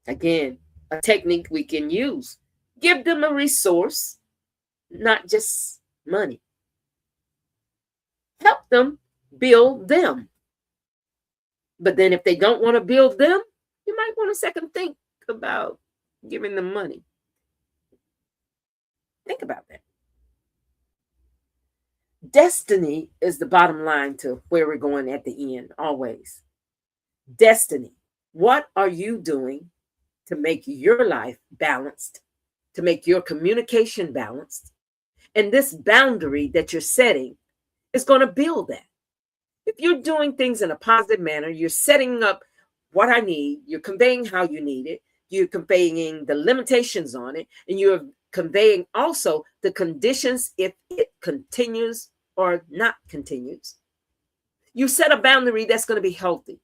[SPEAKER 3] Again, a technique we can use. Give them a resource, not just money. Help them build them. But then if they don't want to build them, you might want to second think about giving them money. Think about that. Destiny is the bottom line to where we're going at the end, always. Destiny. What are you doing to make your life balanced, to make your communication balanced? And this boundary that you're setting is going to build that. If you're doing things in a positive manner, you're setting up what I need, you're conveying how you need it, you're conveying the limitations on it, and you're conveying also the conditions if it continues or not continues. You set a boundary that's going to be healthy.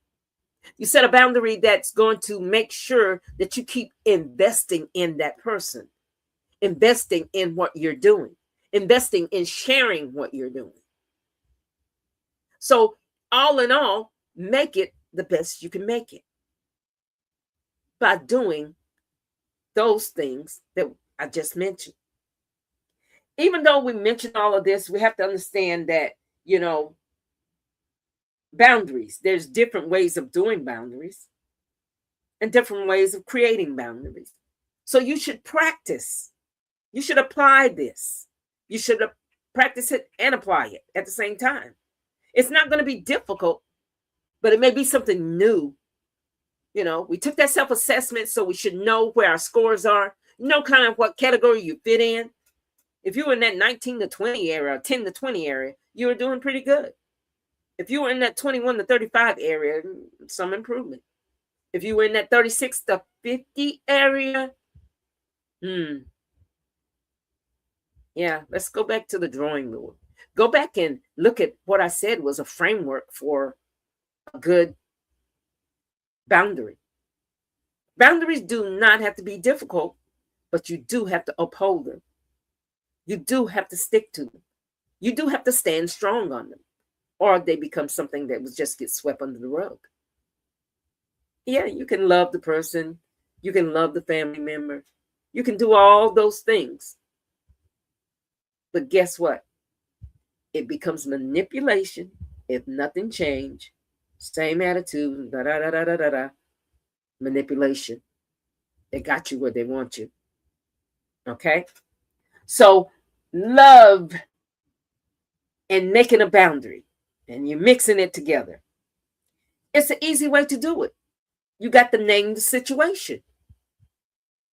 [SPEAKER 3] You set a boundary that's going to make sure that you keep investing in that person, investing in what you're doing, investing in sharing what you're doing. So all in all, make it the best you can make it by doing those things that I just mentioned. Even though we mentioned all of this, we have to understand that, boundaries, there's different ways of doing boundaries and different ways of creating boundaries. So you should practice. You should apply this. You should practice it and apply it at the same time. It's not going to be difficult, but it may be something new. We took that self-assessment, so we should know where our scores are, kind of what category you fit in. If you were in that 19 to 20 area, or 10 to 20 area, you were doing pretty good. If you were in that 21 to 35 area, some improvement. If you were in that 36 to 50 area, yeah, let's go back to the drawing board. Go back and look at what I said was a framework for a good boundary. Boundaries do not have to be difficult, but you do have to uphold them. You do have to stick to them. You do have to stand strong on them, or they become something that will just get swept under the rug. Yeah, you can love the person. You can love the family member. You can do all those things. But guess what? It becomes manipulation if nothing changed. Same attitude, manipulation. They got you where they want you. Okay? So love and making a boundary, and you're mixing it together. It's an easy way to do it. You got to name the situation.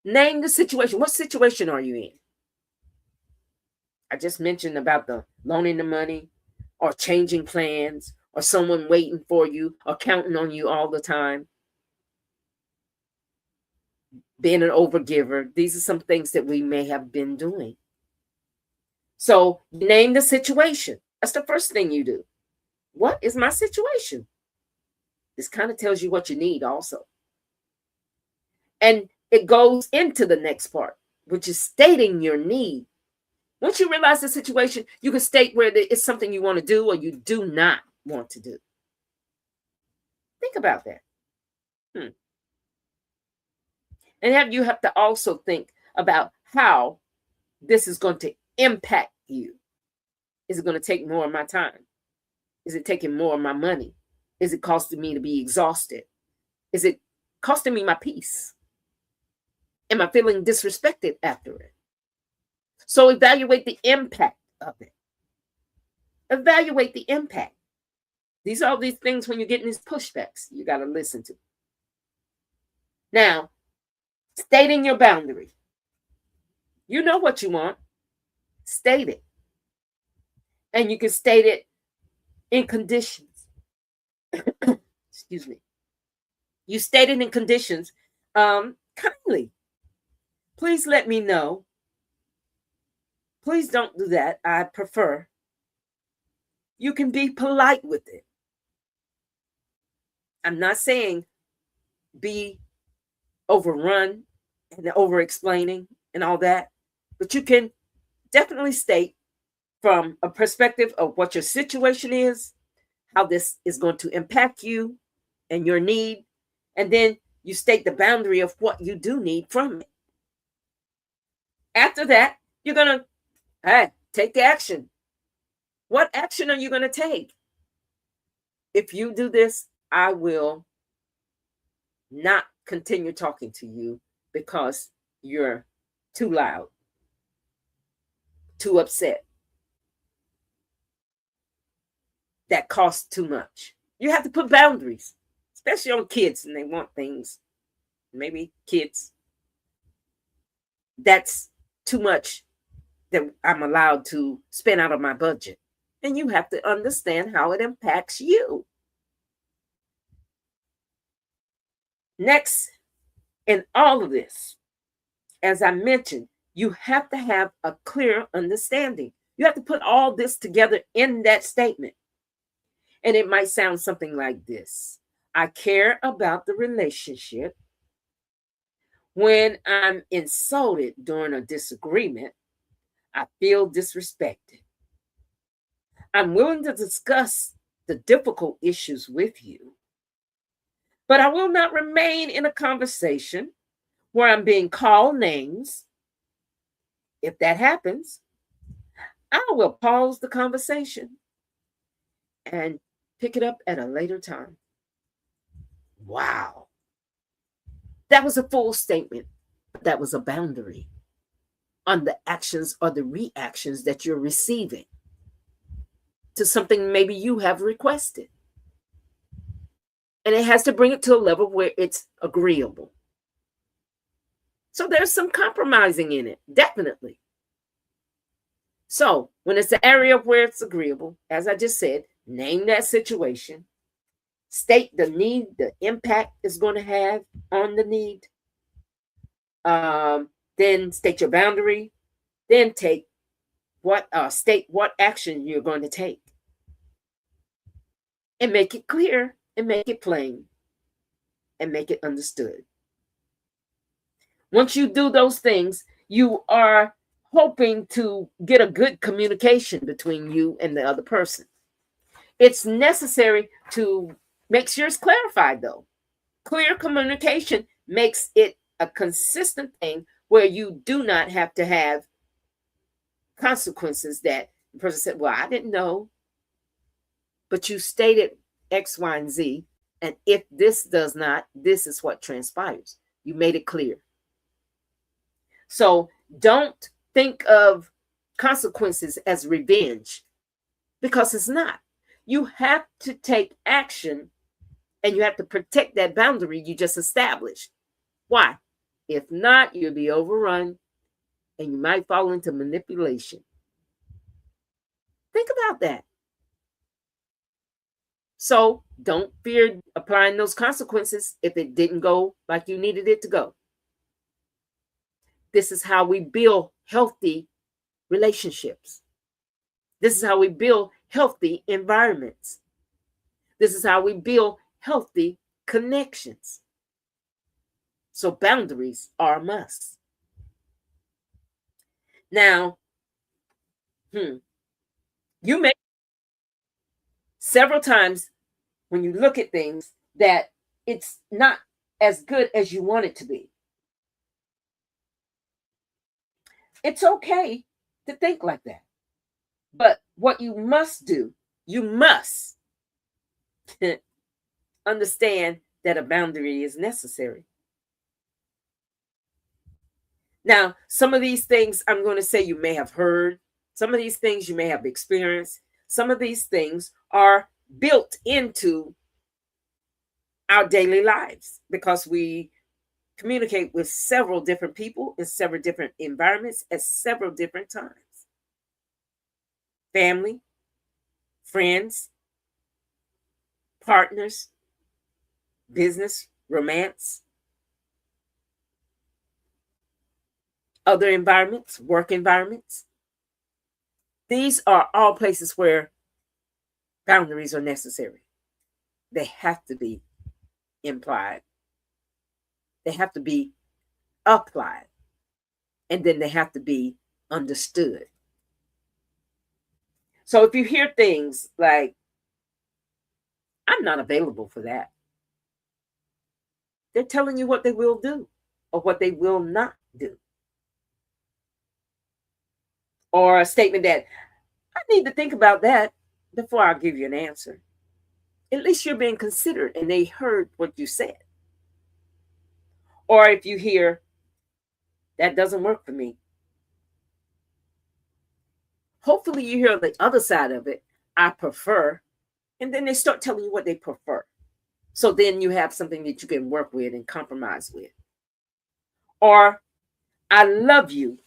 [SPEAKER 3] Name the situation. What situation are you in? I just mentioned about the loaning the money, or changing plans, or someone waiting for you, or counting on you all the time. Being an overgiver. These are some things that we may have been doing. So name the situation. That's the first thing you do. What is my situation? This kind of tells you what you need also. And it goes into the next part, which is stating your need. Once you realize the situation, you can state where it's something you want to do or you do not want to do. Think about that. And you have to also think about how this is going to impact you. Is it going to take more of my time? Is it taking more of my money? Is it costing me to be exhausted? Is it costing me my peace? Am I feeling disrespected after it? So evaluate the impact of it. Evaluate the impact. These are all these things when you're getting these pushbacks you got to listen to. Now, stating your boundary. You know what you want. State it. And you can state it in conditions. Excuse me. You state it in conditions kindly. Please let me know. Please don't do that. I prefer. You can be polite with it. I'm not saying be overrun and over explaining and all that, but you can definitely state from a perspective of what your situation is, how this is going to impact you and your need, and then you state the boundary of what you do need from it. After that, you're going to take action. What action are you going to take? If you do this, I will not continue talking to you because you're too loud, too upset. That costs too much. You have to put boundaries, especially on kids, and they want things. Maybe kids. That's too much that I'm allowed to spend out of my budget. And you have to understand how it impacts you. Next, in all of this, as I mentioned, you have to have a clear understanding. You have to put all this together in that statement. And it might sound something like this: I care about the relationship. When I'm insulted during a disagreement, I feel disrespected. I'm willing to discuss the difficult issues with you, but I will not remain in a conversation where I'm being called names. If that happens, I will pause the conversation and pick it up at a later time. Wow. That was a full statement. That was a boundary on the actions or the reactions that you're receiving to something maybe you have requested. And it has to bring it to a level where it's agreeable. So there's some compromising in it, definitely. So when it's an area where it's agreeable, as I just said, name that situation, state the need, the impact it's going to have on the need, then state your boundary, then state what action you're going to take, and make it clear and make it plain and make it understood. Once you do those things, you are hoping to get a good communication between you and the other person. It's necessary to make sure it's clarified, though. Clear communication makes it a consistent thing where you do not have to have consequences that the person said, well, I didn't know, but you stated X, Y, and Z. And if this does not, this is what transpires. You made it clear. So don't think of consequences as revenge, because it's not. You have to take action and you have to protect that boundary you just established. Why? If not, you'll be overrun and you might fall into manipulation. Think about that. So don't fear applying those consequences if it didn't go like you needed it to go. This is how we build healthy relationships. This is how we build healthy environments. This is how we build healthy connections. So boundaries are a must. Now, you may several times when you look at things that it's not as good as you want it to be. It's okay to think like that. But what you must do, you must understand that a boundary is necessary. Now, some of these things I'm going to say you may have heard. Some of these things you may have experienced. Some of these things are built into our daily lives because we communicate with several different people in several different environments at several different times. Family, friends, partners, business, romance, other environments, work environments. These are all places where boundaries are necessary. They have to be implied. They have to be applied. And then they have to be understood. So if you hear things like, I'm not available for that, they're telling you what they will do or what they will not do. Or a statement that, I need to think about that before I give you an answer. At least you're being considered and they heard what you said. Or if you hear, that doesn't work for me. Hopefully you hear the other side of it, I prefer, and then they start telling you what they prefer. So then you have something that you can work with and compromise with. Or, I love you,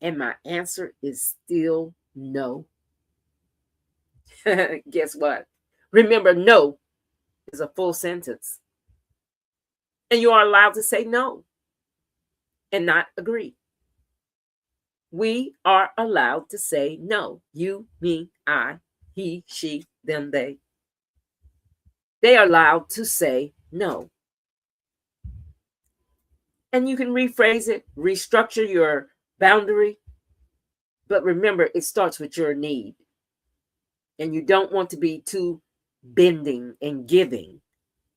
[SPEAKER 3] and my answer is still no. guess what? Remember, no is a full sentence. And you are allowed to say no and not agree. We are allowed to say no. You, me, I, he, she, them, they. They are allowed to say no. And you can rephrase it, restructure your boundary. But remember, it starts with your need. And you don't want to be too bending and giving.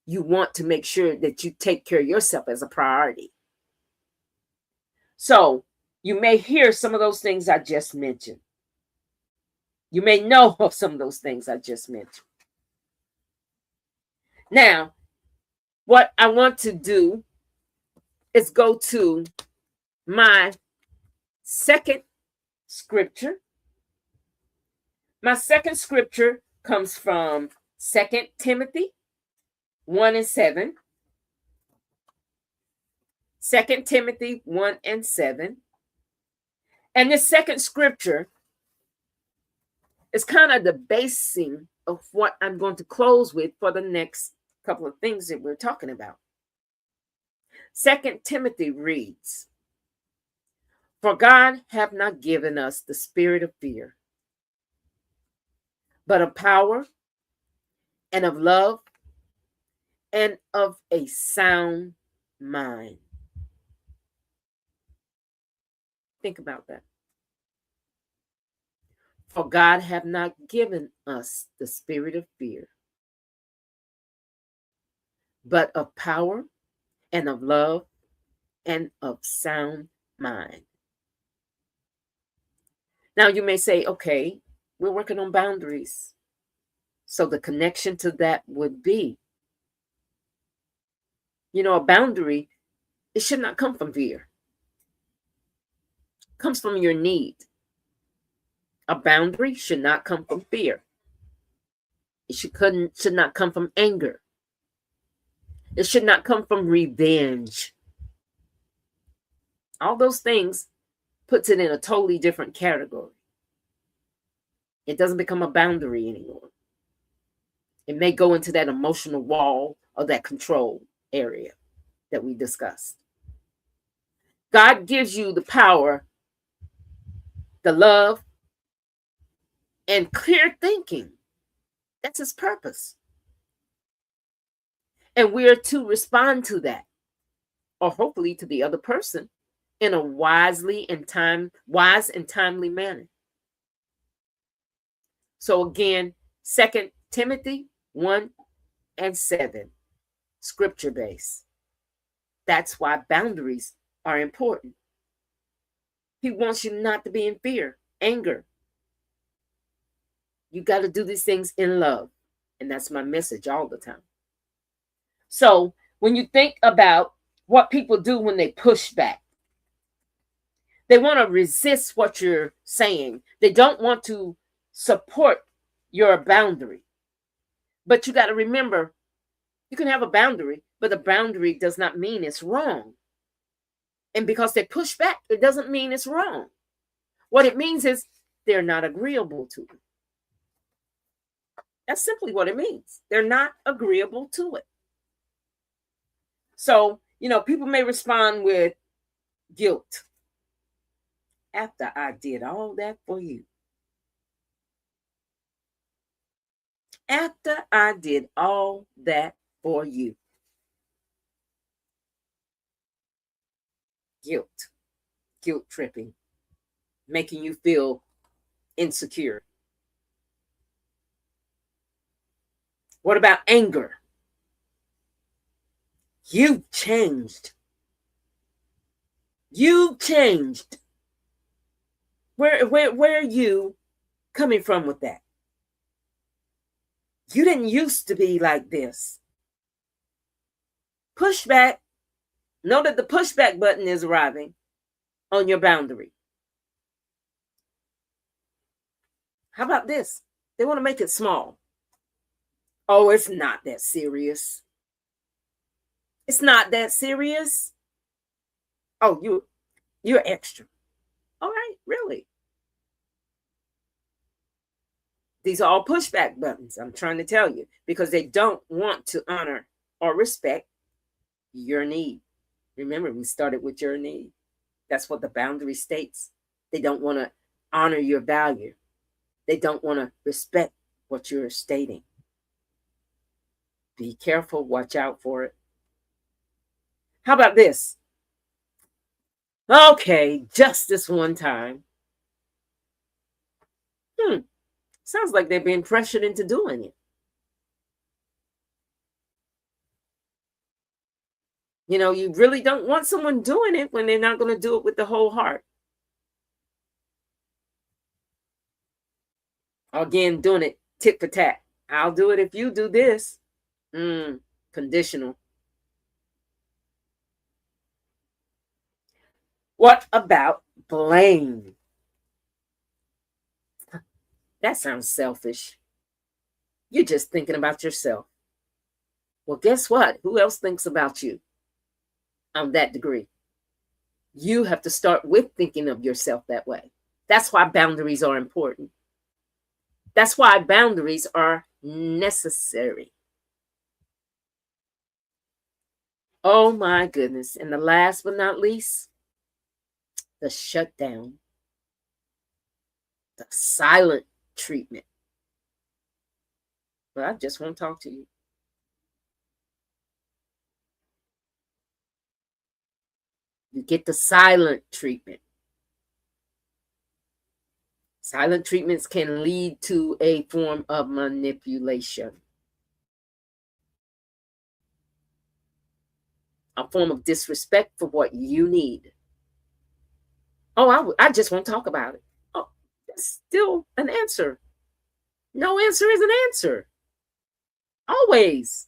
[SPEAKER 3] You want to make sure that you take care of yourself as a priority. So you may hear some of those things I just mentioned. You may know of some of those things I just mentioned. Now, what I want to do is go to my second scripture. My second scripture comes from 2 Timothy 1 and 7. 2 Timothy 1 and 7. And this second scripture is kind of the basing of what I'm going to close with for the next couple of things that we're talking about. 2 Timothy reads, "For God hath not given us the spirit of fear, but of power and of love and of a sound mind." Think about that. For God hath not given us the spirit of fear, but of power and of love and of sound mind. Now you may say, okay, we're working on boundaries. So the connection to that would be, a boundary, it should not come from fear. It comes from your need. A boundary should not come from fear. It should not come from anger. It should not come from revenge. All those things puts it in a totally different category. It doesn't become a boundary anymore. It may go into that emotional wall or that control area that we discussed. God gives you the power, the love, and clear thinking. That's his purpose. And we're to respond to that, or hopefully to the other person, in a wise and timely manner. So again, 2 Timothy 1 and 7, scripture based. That's why boundaries are important. He wants you not to be in fear, anger. You got to do these things in love. And that's my message all the time. So when you think about what people do when they push back, they want to resist what you're saying. They don't want to support your boundary. But you got to remember, you can have a boundary, but a boundary does not mean it's wrong. And because they push back, it doesn't mean it's wrong. What it means is they're not agreeable to it. That's simply what it means. They're not agreeable to it. So, people may respond with guilt. After I did all that for you. After I did all that for you. Guilt tripping, making you feel insecure. What about anger? You've changed. You've changed. Where are you coming from with that? You didn't used to be like this. Pushback. Know that the pushback button is arriving on your boundary. How about this? They want to make it small. Oh, it's not that serious. It's not that serious. Oh, you're extra. All right, really? These are all pushback buttons, I'm trying to tell you, because they don't want to honor or respect your need. Remember, we started with your need. That's what the boundary states. They don't want to honor your value. They don't want to respect what you're stating. Be careful, watch out for it. How about this? Okay, just this one time. Sounds like they're being pressured into doing it. You know, you really don't want someone doing it when they're not going to do it with the whole heart. Again, doing it tit for tat. I'll do it if you do this. Conditional. What about blame? That sounds selfish. You're just thinking about yourself. Well, guess what? Who else thinks about you on that degree? You have to start with thinking of yourself that way. That's why boundaries are important. That's why boundaries are necessary. Oh my goodness. And the last but not least, the shutdown, the silent treatment. Well, I just won't talk to you. You get the silent treatment. Silent treatments can lead to a form of manipulation, a form of disrespect for what you need. Oh, I just won't talk about it. Oh, that's still an answer. No answer is an answer. Always.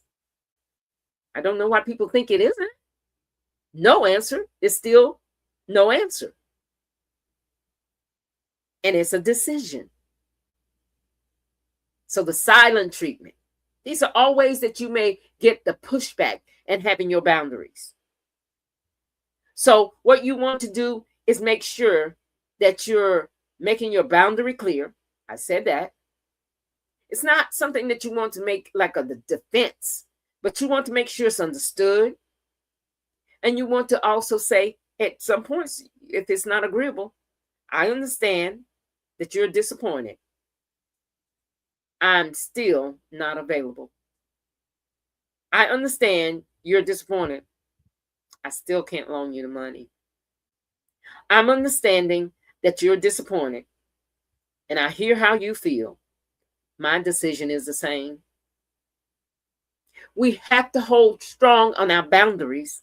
[SPEAKER 3] I don't know why people think it isn't. No answer is still no answer. And it's a decision. So the silent treatment. These are all ways that you may get the pushback and having your boundaries. So what you want to do is make sure that you're making your boundary clear. I said that. It's not something that you want to make like a defense, but you want to make sure it's understood. And you want to also say at some points, if it's not agreeable, I understand that you're disappointed. I'm still not available. I understand you're disappointed. I still can't loan you the money. I'm understanding that you're disappointed, and I hear how you feel. My decision is the same. We have to hold strong on our boundaries.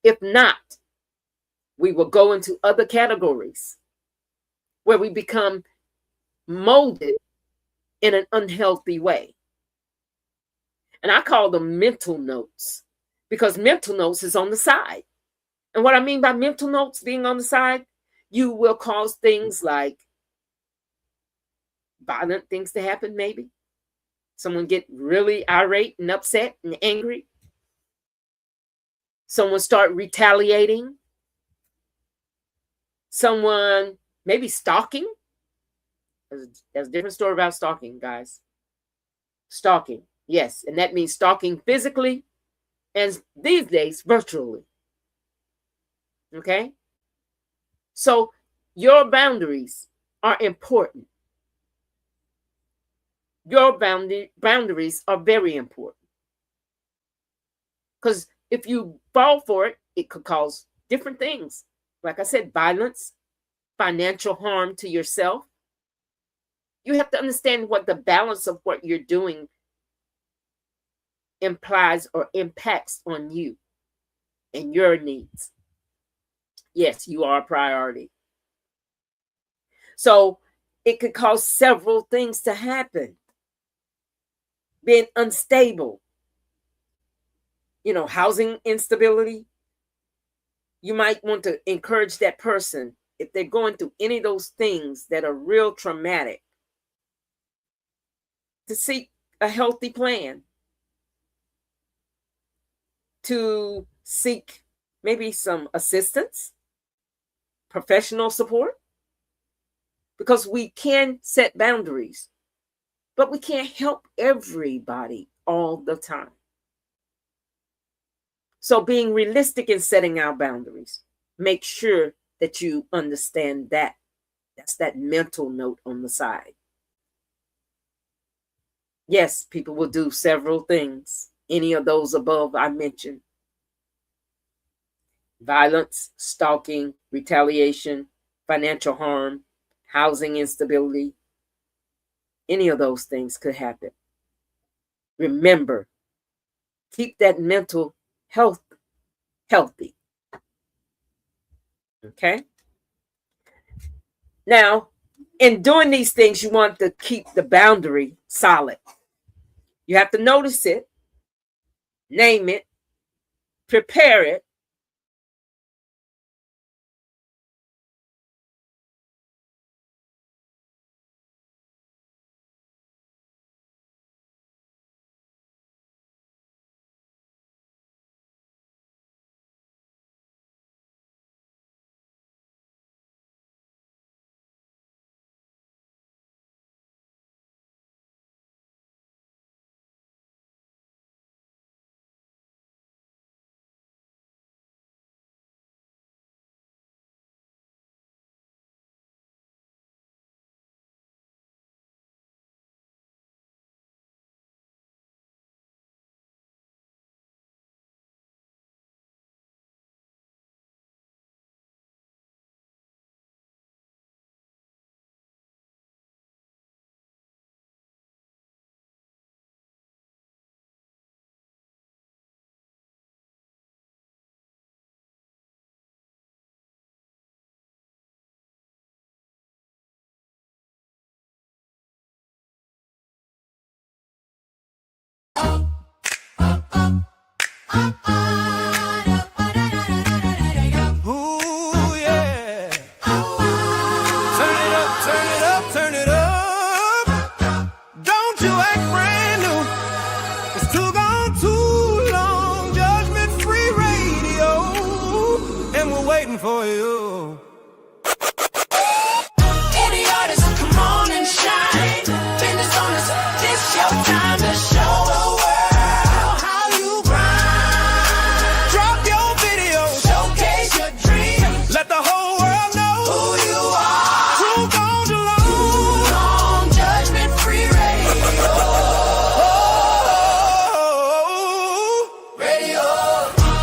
[SPEAKER 3] If not, we will go into other categories where we become molded in an unhealthy way. And I call them mental notes, because mental notes is on the side. And what I mean by mental notes being on the side, you will cause things like violent things to happen, maybe. Someone get really irate and upset and angry. Someone start retaliating. Someone maybe stalking. There's a different story about stalking, guys. Stalking, yes. And that means stalking physically and these days virtually. Okay? So your boundaries are important. Your boundaries are very important. Because if you fall for it, it could cause different things. Like I said, violence, financial harm to yourself. You have to understand what the balance of what you're doing implies or impacts on you and your needs. Yes, you are a priority. So it could cause several things to happen. Being unstable, housing instability. You might want to encourage that person, if they're going through any of those things that are real traumatic, to seek a healthy plan, to seek maybe some assistance, professional support, because we can set boundaries. But we can't help everybody all the time. So being realistic in setting our boundaries, make sure that you understand that. That's that mental note on the side. Yes, people will do several things. Any of those above I mentioned. Violence, stalking, retaliation, financial harm, housing instability. Any of those things could happen. Remember, keep that mental health healthy. Okay? Now, in doing these things, you want to keep the boundary solid. You have to notice it, name it, prepare it,
[SPEAKER 4] Ooh, yeah. Turn it up, turn it up, turn it up. Don't you act brand new. It's too gone too long. Judgment free radio. And we're waiting for you. Any artist, come on and shine. Business owners, this your time to show the world how you grind. Drop your video, showcase your dream. Let the whole world know who you are. Truth on alone on Judgment Free Radio. Radio.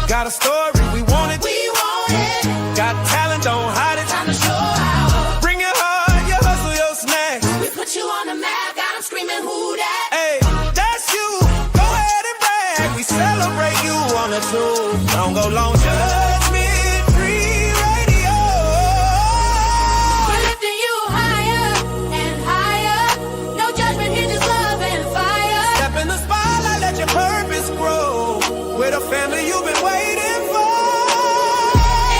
[SPEAKER 4] Got a story, we want it. We want it. Got talent, don't hide it. Time to show out. Bring your heart, your hustle, your snacks. We put you on the map, got 'em screaming, who that? Hey, that's you. Go ahead and brag. We celebrate you on the truth. Don't go long, Judgment Free Radio.
[SPEAKER 1] We're lifting you higher and higher. No judgment here, just love and fire.
[SPEAKER 4] Step in the spotlight, let your purpose grow. We're the family you've been waiting for.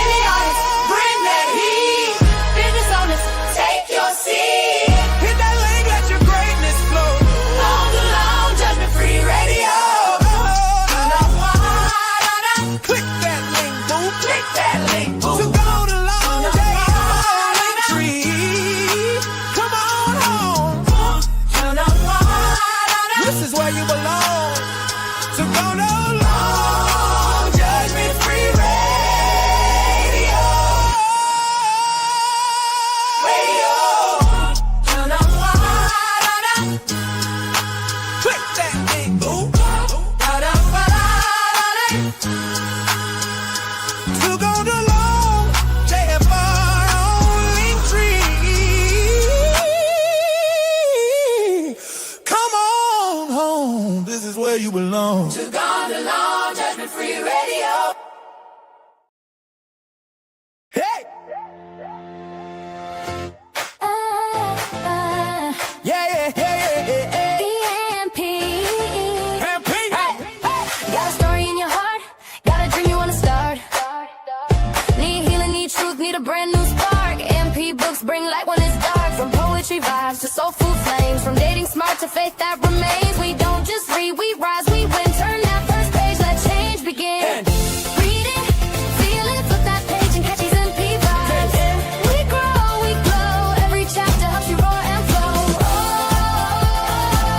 [SPEAKER 1] Any artist, bring that heat. Business owners, take your seat.
[SPEAKER 4] Hit that link, let your greatness flow.
[SPEAKER 1] On the long Judgment Free Radio.
[SPEAKER 4] Click that link, boo.
[SPEAKER 1] Click that link, boo.
[SPEAKER 4] To go to long tree. Come on home. This is where you belong. To go to long Judgment Free Radio. Click that link, boo. To go to long JFR on Linktree. Come on home. This is where you belong.
[SPEAKER 1] To go to long Judgment Free Radio.
[SPEAKER 4] Hey! Yeah, yeah, yeah, yeah, yeah.
[SPEAKER 1] EMP.
[SPEAKER 4] MP.
[SPEAKER 1] Got a story in your heart, got a dream you wanna start. Need healing, need truth, need a brand new spark. MP books bring light when it's dark. From poetry vibes to soulful flames, from dating smart to faith that remains. We don't just read, we rise, we win. Turn that first page, let change begin. Read it, feel it, flip that page and catch these MP vibes. We grow, we glow, every chapter helps you roar and flow. Oh,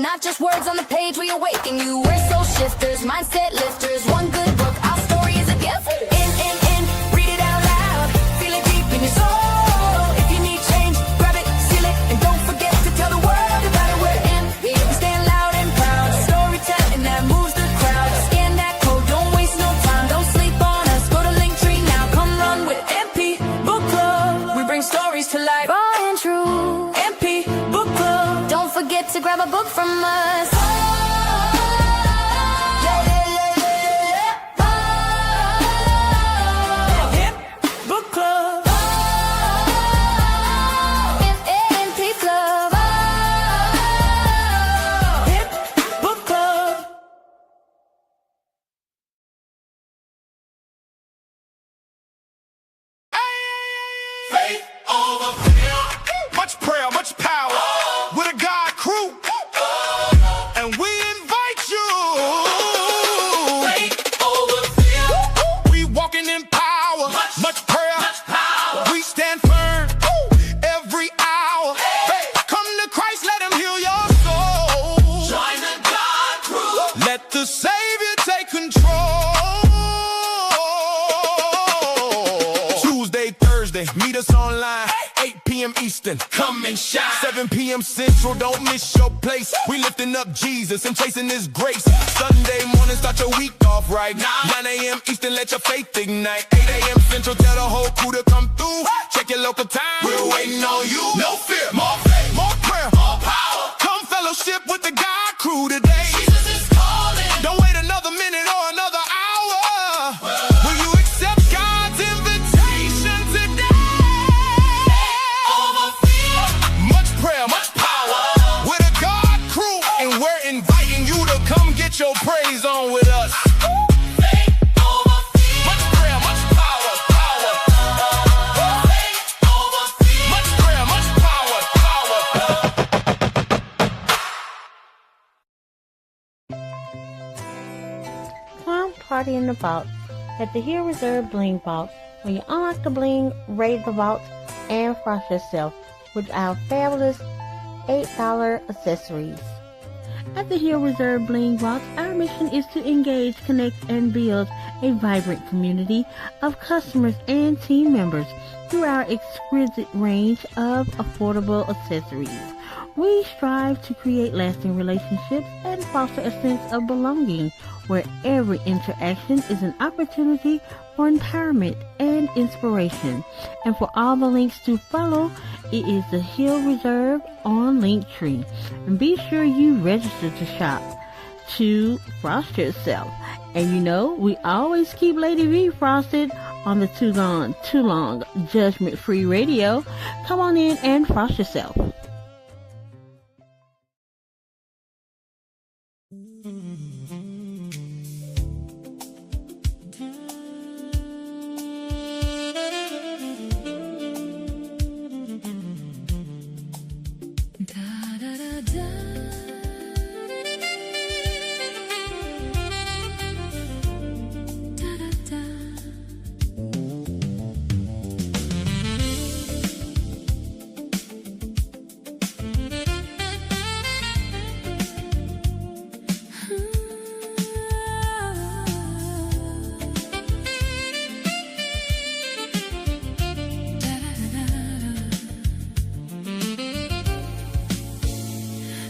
[SPEAKER 1] not just words on the page. We awaken you. We're soul shifters, mindset lifters. One good book, our story is a gift. In, read it out loud. Feel it deep in your soul. If you need change, grab it, seal it, and don't forget to tell the world about it. We're in. We stand loud and proud. Storytelling that moves the crowd. Scan that code, don't waste no time. Don't sleep on us. Go to Linktree now. Come run with MP Book Club. We bring stories to life. Raw and true. MP Book Club. Don't forget to grab a book from us. Book Club. MP Club. Book Club.
[SPEAKER 4] Faith over fear. Much prayer, much power. With a God crew. And we invite you. Faith over fear. We walking in power. Much prayer. We stand firm. Every hour. Come to Christ, let him heal your soul. Join the God crew. Let the Savior take control. Tuesday, Thursday, meet us online. 8 p.m. Eastern, come and shine. 7 p.m. Central, don't miss your place. We lifting up Jesus and chasing his grace. Sunday morning, start your week off right. 9 a.m. Eastern, let your faith ignite. 8 a.m. Central, tell the whole crew to come through. Check your local time, we're waiting on you. No fear, more faith, more prayer, more power. Come fellowship with the God crew today. Jesus is calling. Don't wait another minute or another hour. Will you accept God's invitation today? Over fear. Much prayer, much power. With a God crew, and we're inviting you to come get your praise on with us. Faith over fear. Much prayer, much power, power. Faith over fear. Much prayer, much power, power.
[SPEAKER 5] Come party in the vault at the Here Reserve Bling Vault, where you unlock the bling, raid the vault, and frost yourself with our fabulous $8 accessories. At the Here Reserve Bling Vault, our mission is to engage, connect, and build a vibrant community of customers and team members through our exquisite range of affordable accessories. We strive to create lasting relationships and foster a sense of belonging, where every interaction is an opportunity for empowerment and inspiration. And for all the links to follow, it is the Hill Reserve on Linktree. And be sure you register to shop to frost yourself. And you know, we always keep Lady V frosted on the Too Gone Too Long Judgment Free Radio. Come on in and frost yourself.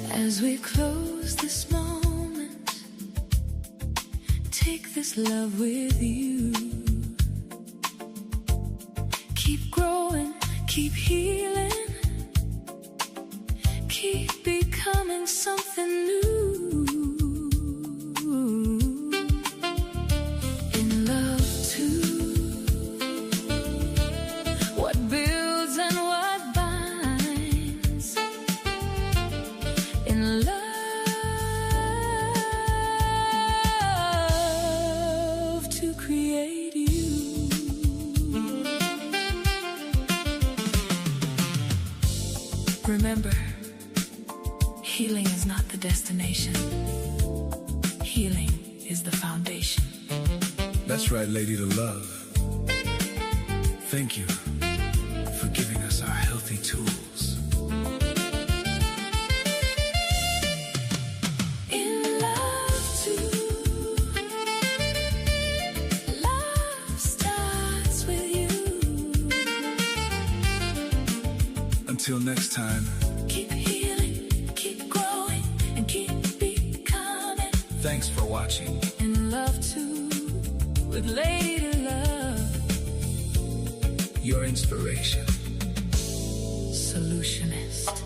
[SPEAKER 1] As we close this moment, take this love with you. Keep growing, keep healing, keep becoming something new. In love too, what builds and what binds. In love to create you. Remember, healing is not the destination. Healing is the foundation.
[SPEAKER 7] That's right, Lady to Love. Thank you for giving us our healthy tools. Until next time,
[SPEAKER 1] Keep healing, keep growing, and keep becoming.
[SPEAKER 7] thanks for watching.
[SPEAKER 1] In love too, with Lady to Love.
[SPEAKER 7] Your inspiration.
[SPEAKER 1] Solutionist.